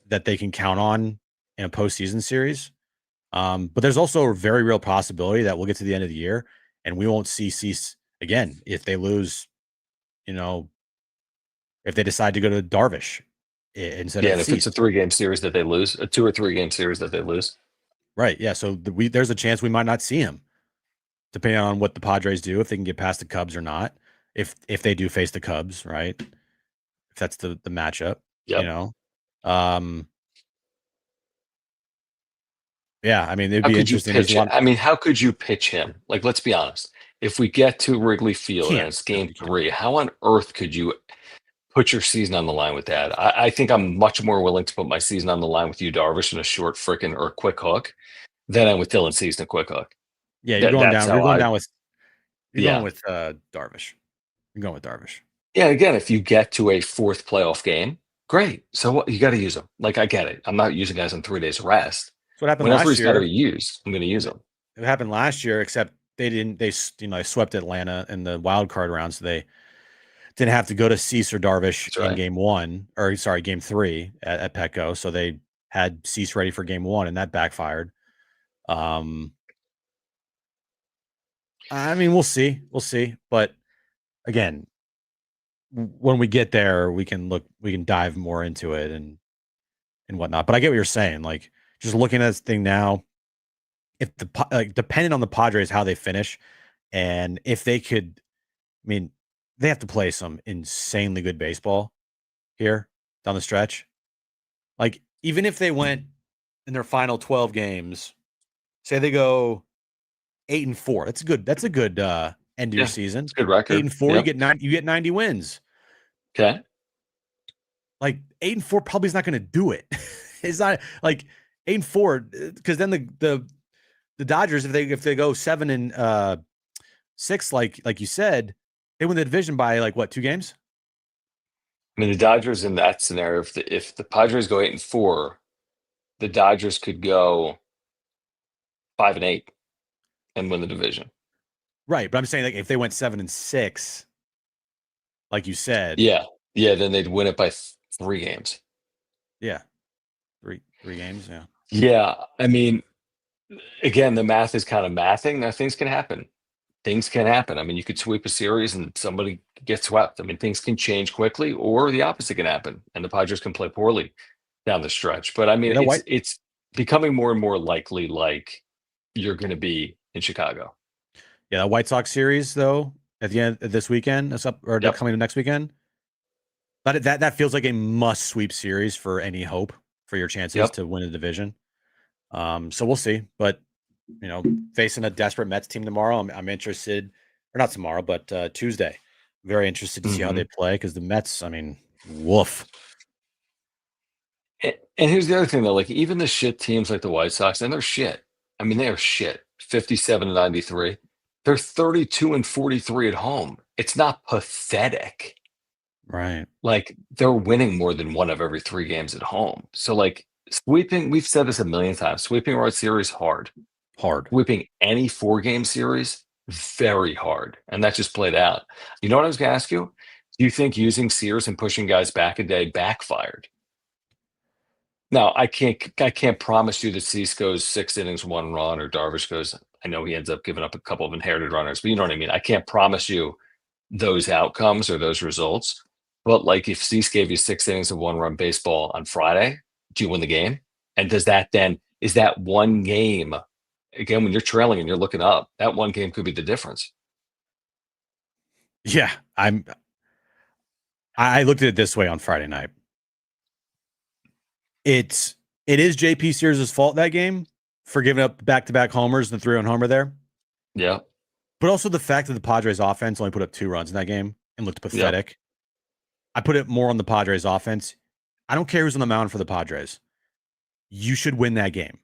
that they can count on in a postseason series. But there's also a very real possibility that we'll get to the end of the year and we won't see Cease again if they lose. You know, if they decide to go to Darvish instead yeah, of and if it's Cease. a 3-game series that they lose, a 2 or 3 game series that they lose, Right. Yeah. So there's a chance we might not see him, depending on what the Padres do, if they can get past the Cubs or not. If they do face the Cubs, right? If that's the matchup, you yep. know. Um, yeah, I mean, it'd How be could you interesting. There's a pitch it? lot. I mean, how could you pitch him? Like, let's be honest. If we get to Wrigley You Field and can't. it's No, game you can't. 3, how on earth could you put your season on the line with that? I think I'm much more willing to put my season on the line with you, Darvish, in a short freaking or quick hook than I with Dylan Cease in a quick hook. Yeah, That's You're how going I, down with. You're going yeah. with Darvish. You're going with Darvish. Yeah, again, if you get to a fourth playoff game, great. So what you got to use him. Like I get it. I'm not using guys on 3 days rest. That's what happened Whenever last he's got to year. be used, I'm going to use It him. happened last year, except they didn't. They swept Atlanta in the wild card round, so they didn't have to go to Cease or Darvish That's in right. game one, or sorry, game three at Petco. So they had Cease ready for game one, and that backfired. Um, I mean, we'll see. We'll see. But again, when we get there, we can dive more into it and whatnot. But I get what you're saying. Like, just looking at this thing now, if depending on the Padres, how they finish, and if they could, I mean, they have to play some insanely good baseball here down the stretch. Like, even if they went in their final 12 games, say they go 8-4, that's a good end of your Yeah, season. it's a good Eight record. and four, Yep. you get 90 wins. Okay. Like 8-4 probably is not going to do it. It's not like 8-4 because then the Dodgers, if they go 7-6, like you said, they win the division by like what, 2 games? I mean, the Dodgers in that scenario, if the Padres go 8-4, the Dodgers could go 5-8 and win the division. Right, but I'm saying like if they went 7-6, like you said, Yeah. Yeah, then they'd win it by 3 games. yeah, three games, yeah. Yeah. I mean, again, the math is kind of mathing. Now things can happen. Things can happen. I mean, you could sweep a series and somebody gets swept. I mean, things can change quickly, or the opposite can happen, and the Padres can play poorly down the stretch. But I mean, Yeah, that white it's becoming more and more likely. Like you're going to be in Chicago. Yeah, that White Sox series though at the end of this weekend, that's up or Yep. coming next weekend. But that feels like a must sweep series for any hope for your chances Yep. to win a division. So we'll see. But facing a desperate Mets team tomorrow, I'm interested, or not tomorrow, but Tuesday. Very interested to see how they Hmm. play because the Mets, I mean, woof. And here's the other thing though, like even the shit teams like the White Sox, and they're shit. I mean, they are shit. 57-93. They're 32-43 at home. It's not pathetic. Right. Like they're winning more than one of every 3 games at home. So like sweeping, we've said this a million times, sweeping our series hard. Hard. Sweeping any 4 game series, very hard. And that just played out. You know what I was gonna ask you? Do you think using Sears and pushing guys back a day backfired? Now I can't promise you that Cease goes 6 innings, 1 run, or Darvish goes. I know he ends up giving up a couple of inherited runners, but you know what I mean. I can't promise you those outcomes or those results. But like if Cease gave you 6 innings of 1 run baseball on Friday, do you win the game? And does that then is that one game again when you're trailing and you're looking up, that one game could be the difference. Yeah. I looked at it this way on Friday night. It's it is JP Sears' fault that game for giving up back-to-back homers and the 3-run homer there. Yeah. But also the fact that the Padres offense only put up 2 runs in that game and looked Yeah. pathetic. I put it more on the Padres offense. I don't care who's on the mound for the Padres. You should win that game.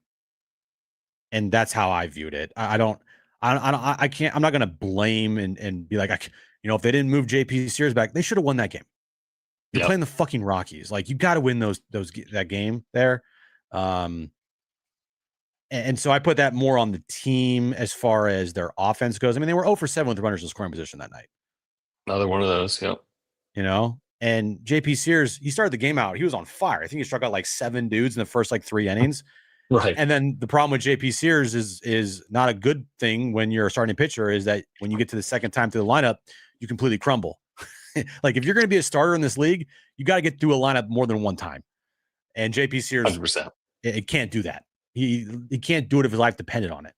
And that's how I viewed it. I don't, I can't, I'm not going to blame and be like, if they didn't move JP Sears back, they should have won that game. You're Yep. playing the fucking Rockies. Like, you got to win that game there. And so I put that more on the team as far as their offense goes. I mean, they were 0 for 7 with runners in scoring position that night, Another one of those. Yep. And JP Sears, he started the game out. He was on fire. I think he struck out like 7 dudes in the first like 3 innings. Right. And then the problem with JP Sears is not a good thing when you're a starting pitcher, is that when you get to the second time through the lineup, you completely crumble. Like, if you're going to be a starter in this league, you got to get through a lineup more than one time. And JP Sears, 100%. it can't do that. He can't do it if his life depended on it.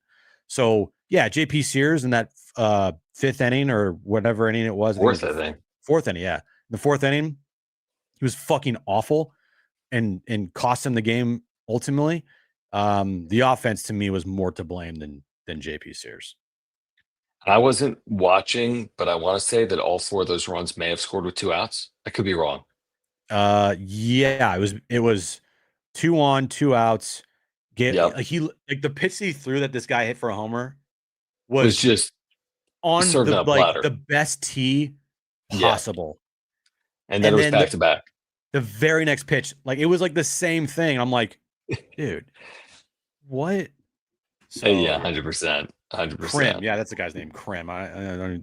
So yeah, JP Sears in that 5th inning or whatever inning it was, Fourth, I think. 4th inning, yeah. The 4th inning, he was fucking awful and cost him the game ultimately. The offense to me was more to blame than JP Sears. I wasn't watching, but I want to say that all 4 of those runs may have scored with 2 outs. I could be wrong. Yeah, it was 2 on, 2 outs. Yep. Like the pitch he threw that this guy hit for a homer It was was just on served on a platter. the best tee Yeah. possible. And then it was back to back. The very next pitch, like, it was like the same thing. I'm like, dude, what? So Yeah, 100%. 100%. Krim, yeah, that's the guy's name, Krim. I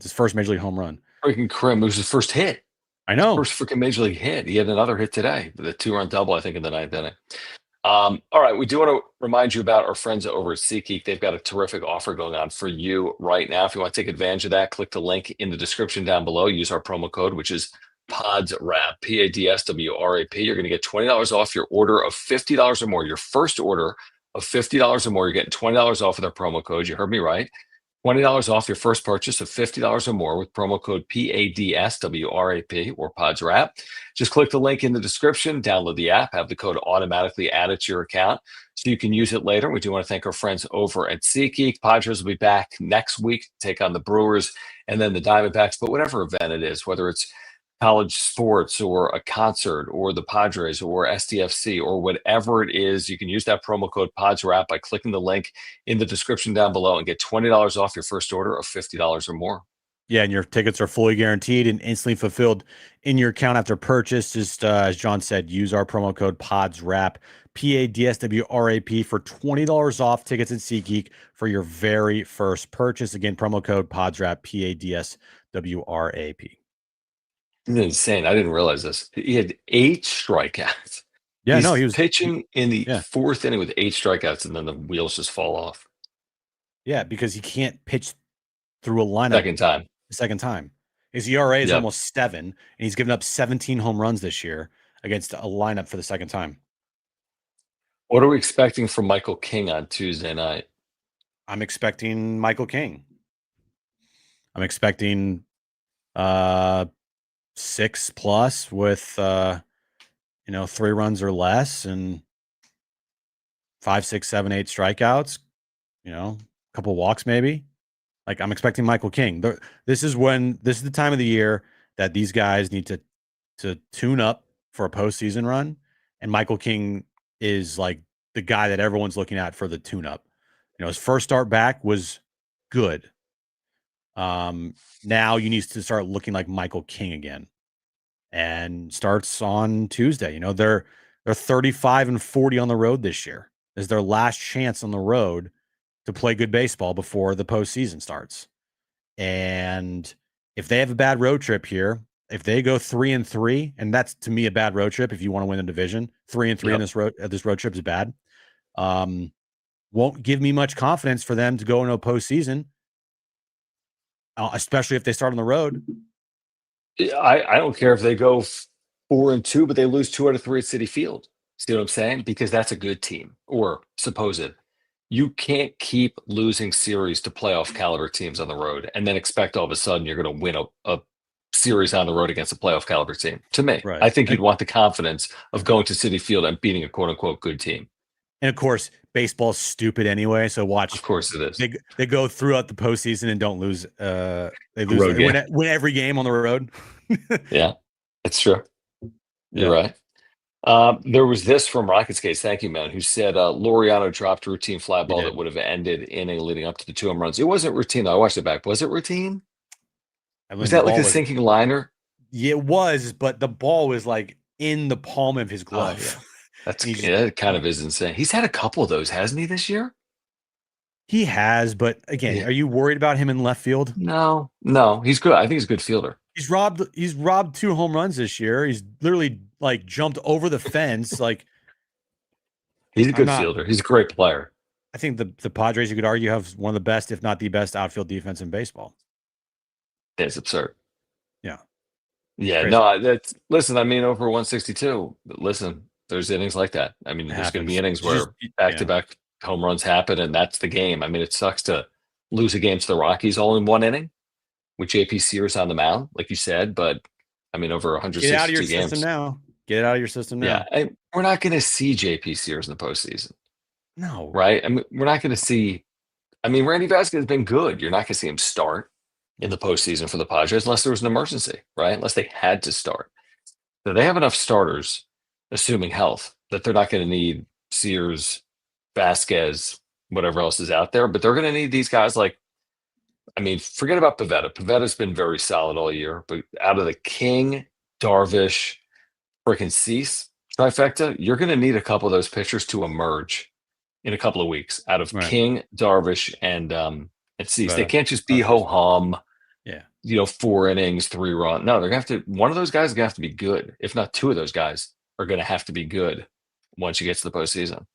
his first major league home run. Freaking Krim. It was his first hit. I know. First freaking major league hit. He had another hit today with a 2-run double, I think, in the 9th inning. All right, we do want to remind you about our friends over at SeatGeek. They've got a terrific offer going on for you right now. If you want to take advantage of that, click the link in the description down below. Use our promo code, which is PADSWRAP, PADSWRAP. You're going to get $20 off your order of $50 or more. Your first order of $50 or more, you're getting $20 off with our promo code. You heard me right. $20 off your first purchase of $50 or more with promo code PADSWRAP or PODSWRAP. Just click the link in the description, download the app, have the code automatically added to your account so you can use it later. We do want to thank our friends over at SeatGeek. Padres will be back next week to take on the Brewers and then the Diamondbacks. But whatever event it is, whether it's college sports or a concert or the Padres or SDFC or whatever it is, you can use that promo code PODSWRAP by clicking the link in the description down below and get $20 off your first order of $50 or more. Yeah, and your tickets are fully guaranteed and instantly fulfilled in your account after purchase. Just as John said, use our promo code PODSWRAP, PADSWRAP, for $20 off tickets at SeatGeek for your very first purchase. Again, promo code PODSWRAP, PADSWRAP. Insane. I didn't realize this. He had 8 strikeouts. Yeah, he was pitching in the 4th inning with 8 strikeouts, and then the wheels just fall off. Yeah, because he can't pitch through a lineup second time. His ERA is almost 7, and he's given up 17 home runs this year against a lineup for the second time. What are we expecting from Michael King on Tuesday night? I'm expecting Michael King. I'm expecting 6+ with 3 runs or less and 5, 6, 7, 8 strikeouts, a couple walks maybe. Like, I'm expecting Michael King. This is the time of the year that these guys need to tune up for a postseason run, and Michael King is like the guy that everyone's looking at for the tune-up. His first start back was good. Now you need to start looking like Michael King again, and starts on Tuesday. They're 35-40 on the road this year. Is their last chance on the road to play good baseball before the postseason starts. And if they have a bad road trip here, if they go 3-3, and that's to me a bad road trip if you want to win the division, 3-3 on this road trip is bad. Won't give me much confidence for them to go into a postseason, especially if they start on the road. I don't care if they go 4-2, but they lose 2 out of 3 at Citi Field. See what I'm saying? Because that's a good team, or supposed. You can't keep losing series to playoff caliber teams on the road and then expect all of a sudden you're going to win a series on the road against a playoff caliber team. To me, right. I think you'd want the confidence of going to Citi Field and beating a quote unquote good team. And of course, baseball's stupid anyway. So watch. Of course it is. They go throughout the postseason and don't lose. They lose. Win every game on the road. Yeah, it's true. You're right. There was this from Rockets case. Thank you, man. Who said Laureano dropped a routine fly He ball that did. would have ended inning leading up to the 2 home runs. It wasn't routine, though. I watched it back. Was it routine? I Was mean, the that like ball a was, sinking liner? yeah, it was, but the ball was like in the palm of his Oh glove. yeah, that's And he just, yeah, it kind of is insane. He's had a couple of those, hasn't he, this year? he has, but again, Yeah. are you worried about him in left field? No, no, he's good. I think he's a good fielder. He's robbed 2 home runs this year. He's literally like jumped over the fence. Like, He's a I'm good not, fielder. He's a great player. I think the Padres, you could argue, have one of the best, if not the best, outfield defense in baseball. It's absurd. Yeah, it's Yeah, no, crazy. that's listen. I mean, over 162. Listen, there's innings like that. I mean, It there's going to be happens. innings It's just, where back to yeah, back home runs happen, and that's the game. I mean, it sucks to lose a game to the Rockies all in one inning with JP Sears on the mound, like you said. But I mean, over get it out of your 162 system games. now. Get it out of your system Yeah, now. we're not going to see JP Sears in the postseason, No. right? I mean, we're not going to see. I mean, Randy Vasquez has been good. You're not going to see him start in the postseason for the Padres unless there was an emergency, right? Unless they had to start. So they have enough starters, assuming health, that they're not going to need Sears, Vasquez, whatever else is out there. But they're going to need these guys like, I mean, forget about Pavetta. Pavetta's been very solid all year, but out of the King, Darvish, freaking Cease trifecta, you're going to need a couple of those pitchers to emerge in a couple of weeks out of Right. King, Darvish, and Cease. They But can't just be of ho course. hum, Yeah. 4 innings, 3 run. No, they're gonna have to. One of those guys is gonna have to be good. If not, two of those guys are gonna have to be good once you get to the postseason.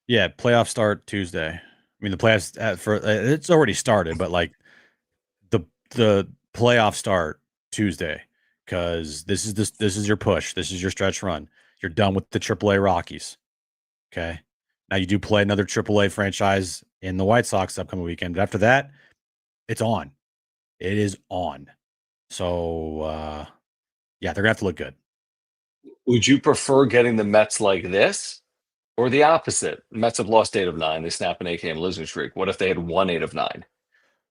Yeah. Playoff start Tuesday. I mean, the playoffs it's already started, but like the playoff start Tuesday because this is your push. This is your stretch run. You're done with the AAA Rockies. Okay. Now you do play another AAA franchise in the White Sox upcoming weekend, but after that, it's on. It is on. So yeah, they're gonna have to look good. Would you prefer getting the Mets like this or the opposite? Mets have lost 8 of 9. They snap an 8 game losing streak. What if they had won 8 of 9?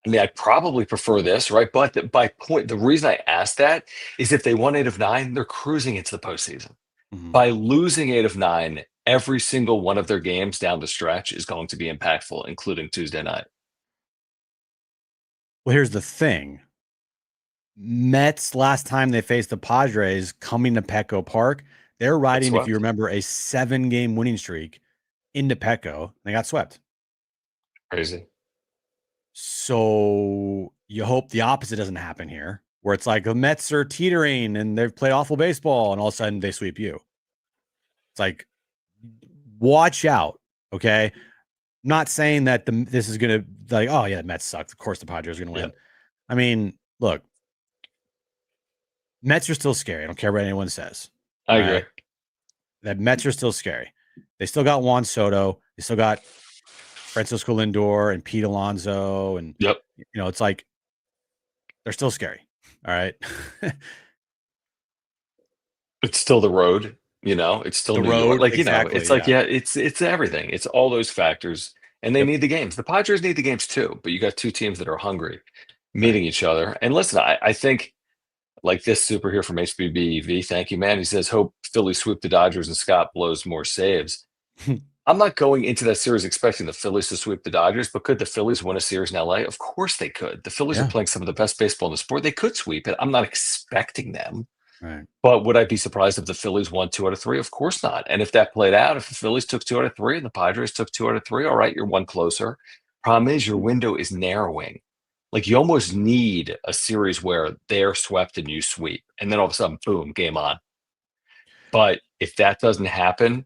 I mean, I'd probably prefer this, right? But the reason I asked that is if they won 8 of 9, they're cruising into the postseason. Mhm. By losing 8 of 9, every single one of their games down the stretch is going to be impactful, including Tuesday night. Well, here's the thing. Mets last time they faced the Padres coming to Petco Park, they're Get riding, if you swept. remember, a 7-game winning streak into Petco. They got swept. Crazy. So you hope the opposite doesn't happen here, where it's like the Mets are teetering and they've played awful baseball, and all of a sudden they sweep you. It's like, watch out. Okay. I'm not saying that this is gonna like, oh yeah, the Mets sucked. Of course the Padres are gonna Yeah, win. I mean, look, Mets are still scary. I don't care what anyone says. I All agree. right. That Mets are still scary. They still got Juan Soto. They still got Francisco Lindor and Pete Alonso. And, Yep. it's like they're still scary. All right. It's still the road, it's still The New York. road. Like, it's Exactly. like, Yeah. yeah, it's everything. It's all those factors. And they Yep. need the games. The Padres need the games too, but you got two teams that are hungry Right. meeting each other. And listen, I think like this super here from HBBEV, thank you, man. He says, hope Philly sweep the Dodgers and Scott blows more saves. I'm not going into that series expecting the Phillies to sweep the Dodgers, but could the Phillies win a series in LA? Of course they could. The Phillies are Yeah. playing some of the best baseball in the sport. They could sweep it. I'm not expecting them. Right. But would I be surprised if the Phillies won 2 out of 3? Of course not. And if that played out, if the Phillies took 2 out of 3 and the Padres took 2 out of 3, all right, you're one closer. Problem is, your window is narrowing. Like you almost need a series where they're swept and you sweep, and then all of a sudden, boom, game on. But if that doesn't happen,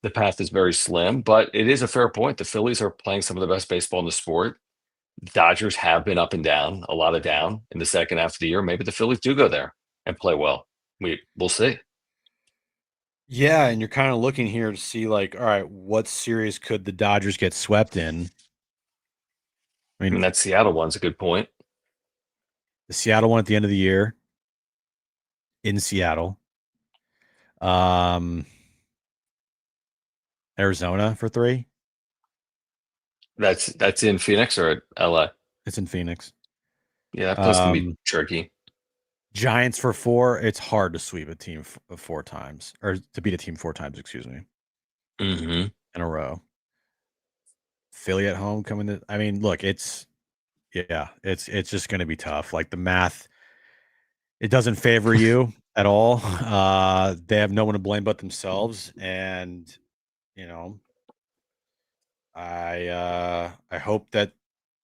the path is very slim. But it is a fair point. The Phillies are playing some of the best baseball in the sport. Dodgers have been up and down, a lot of down in the second half of the year. Maybe the Phillies do go there and play well. We'll see. Yeah. And you're kind of looking here to see, like, all right, what series could the Dodgers get swept in? I I mean, mean, that Seattle one's a good point. the Seattle one at the end of the year in Seattle. Um, Arizona for 3. That's in Phoenix or LA. It's in Phoenix. Yeah, that place can be Um, tricky. Giants for 4. It's hard to sweep a team 4 times, or to beat a team 4 times, excuse me, Hmm. in a row. Philly at home coming to. I mean, look, it's just going to be tough. Like the math, it doesn't favor you at all. They have no one to blame but themselves, and you know, I hope that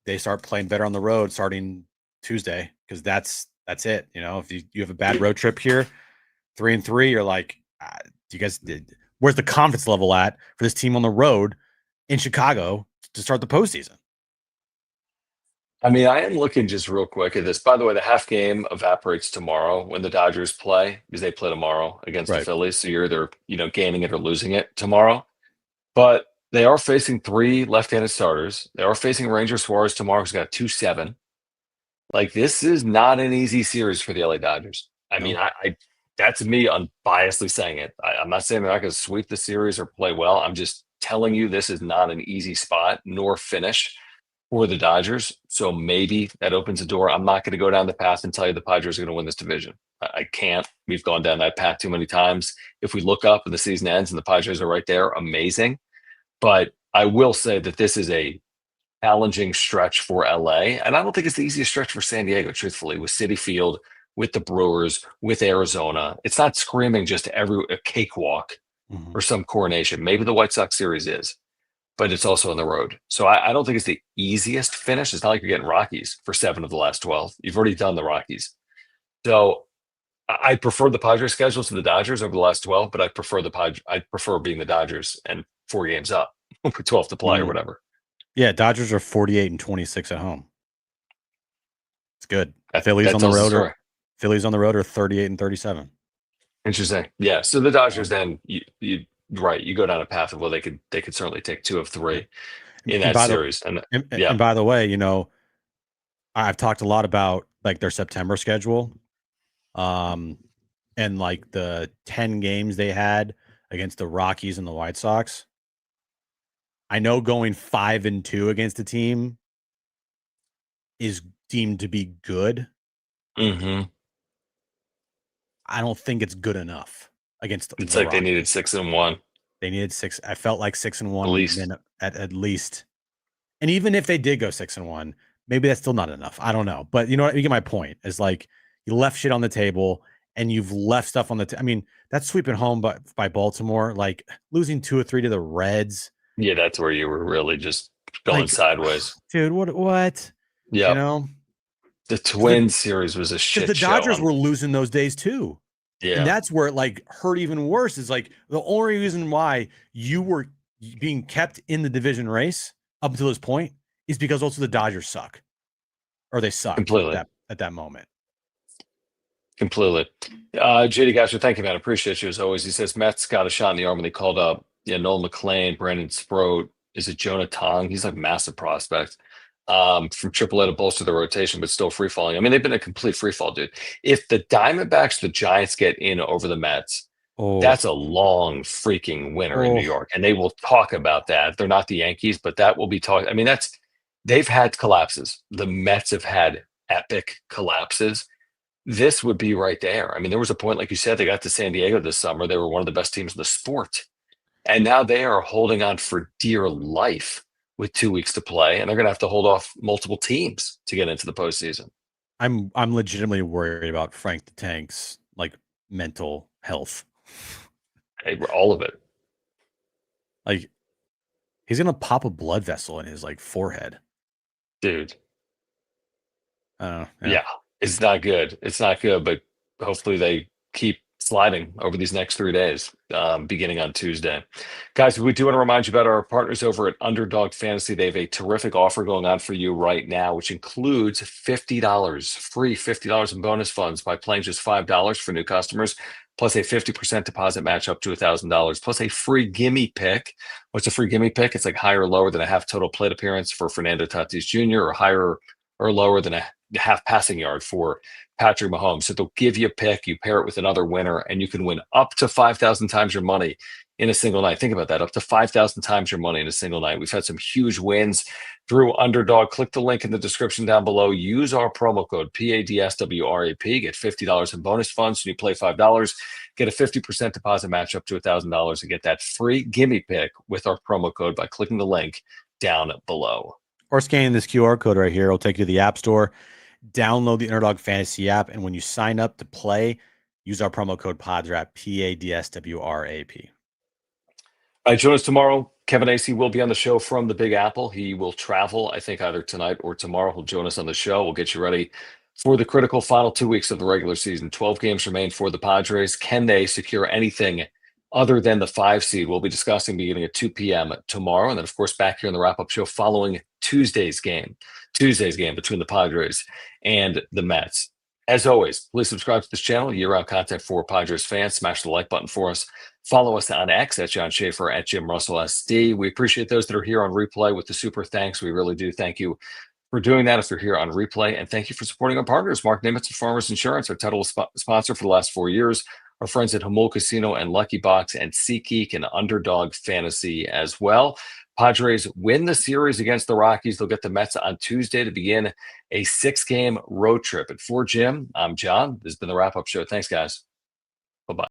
they start playing better on the road starting Tuesday, because that's it. If you have a bad road trip here, 3-3, you're like, do you guys where's the confidence level at for this team on the road in Chicago to start the postseason? I mean, I am looking just real quick at this. By the way, the half game evaporates tomorrow when the Dodgers play because they play tomorrow against the Right. Phillies. So you're either, gaining it or losing it tomorrow. But they are facing three left-handed starters. They are facing Ranger Suarez tomorrow, who's got 2.7. Like this is not an easy series for the LA Dodgers. I mean, No. I that's me unbiasedly saying it. I'm not saying they're not going to sweep the series or play well. I'm just telling you this is not an easy spot nor finish for the Dodgers. So maybe that opens the door. I'm not going to go down the path and tell you the Padres are going to win this division. I can't. We've gone down that path too many times. If we look up and the season ends and the Padres are right there, amazing. But I will say that this is a challenging stretch for LA. And I don't think it's the easiest stretch for San Diego, truthfully, with Citi Field, with the Brewers, with Arizona. It's not screaming just a cakewalk Mhm. or some coronation. Maybe the White Sox series is, but it's also on the road. So I don't think it's the easiest finish. It's not like you're getting Rockies for 7 of the last 12. You've already done the Rockies. So I prefer the Padres schedule to the Dodgers over the last 12, but I prefer being the Dodgers and 4 games up with 12 to play or Mhm. whatever. Yeah, Dodgers are 48-26 at home. It's good. Phillies That on the tells the road are story. Phillies on the road are 38-37. Interesting. Yeah. So the Dodgers Um, then you right, you go down a path of, well, they could certainly take two of yeah. three in And that by the series. And and yeah. by the way, I've talked a lot about like their September schedule, um, and like the 10 games they had against the Rockies and the White Sox. I know going 5-2 against a team is deemed to be good. Hmm. I don't think it's good enough against It's the like they needed Rockies. 6-1 They needed 6. I felt like 6 and at 1 would have least. been at least. And even if they did go 6 and 1, maybe that's still not enough. I don't know. But you know what? You get my point. Is like you left shit on the table and you've left stuff on the I mean, that's sweeping home by Baltimore, like losing 2 or 3 to the Reds. Yeah, that's where you were really just going Like, sideways. dude, what? You Yep. know? The Because the Twins series was a because the shit show. Dodgers were losing those days too. And Yeah, that's where it like hurt even worse is like the only reason why you were being kept in the division race up until this point is because also the Dodgers suck or they sucked at completely. that moment. Completely. JD Gasser, thank you, man. Appreciate you as always. He says Mets got a shot in the arm when they called up, Noel McLean, Brandon Sproat. Is it Jonah Tong? He's like a massive prospect from AAA to bolster the rotation, but still free falling. I mean, they've been a complete free fall, dude. If the Diamondbacks, the Giants get in over the Mets, Oh, that's a long freaking winter in New oh, York. And they will talk about that. They're not the Yankees, but that will be talked. I mean, they've had collapses. The Mets have had epic collapses. This would be right there. I mean, there was a point, like you said, they got to San Diego this summer. They were one of the best teams in the sport. And now they are holding on for dear life with 2 weeks to play. And they're going to have to hold off multiple teams to get into the postseason. I'm legitimately worried about Frank the Tank's like mental health. All of it. Like he's gonna pop a blood vessel in his like forehead. Dude. I don't know. Yeah. Yeah, it's not good. It's not good, but hopefully they keep sliding over these next 3 days, beginning on Tuesday. Guys, we do want to remind you about our partners over at Underdog Fantasy. They have a terrific offer going on for you right now, which includes $50, free $50 in bonus funds by playing just $5 for new customers, plus a 50% deposit match up to $1,000, plus a free gimme pick. What's a free gimme pick? It's like higher or lower than a half total plate appearance for Fernando Tatis Jr. or higher or lower than a half passing yard for Patrick Mahomes. So they'll give you a pick, you pair it with another winner, and you can win up to 5,000 times your money in a single night. Think about that, up to 5,000 times your money in a single night. We've had some huge wins through Underdog. Click the link in the description down below. Use our promo code PADSWRAP. Get $50 in bonus funds when you play $5. Get a 50% deposit match up to $1,000 and get that free gimme pick with our promo code by clicking the link down below. Or scanning this QR code right here. It'll take you to the App Store. Download the Underdog Fantasy app, and when you sign up to play, use our promo code PADSWRAP, PADSWRAP. All right, join us tomorrow. Kevin Acee will be on the show from the Big Apple. He will travel, I think, either tonight or tomorrow. He'll join us on the show. We'll get you ready for the critical final 2 weeks of the regular season. 12 games remain for the Padres. Can they secure anything other than the 5 seed? We'll be discussing beginning at 2 p.m. tomorrow. And then, of course, back here in the wrap-up show following Tuesday's game between the Padres and the Mets. As always, please subscribe to this channel, year-round content for Padres fans. Smash the like button for us. Follow us on X at John Schaefer, at Jim Russell SD. We appreciate those that are here on replay with the super thanks. We really do. Thank you for doing that if you're here on replay. And thank you for supporting our partners, Mark Nimitz and Farmers Insurance, our title sponsor for the last 4 years. Our friends at Hamul Casino and Lucky Box and SeatGeek and Underdog Fantasy as well. Padres win the series against the Rockies. They'll get the Mets on Tuesday to begin a 6-game road trip. And for Jim, I'm John. This has been the wrap-up show. Thanks, guys.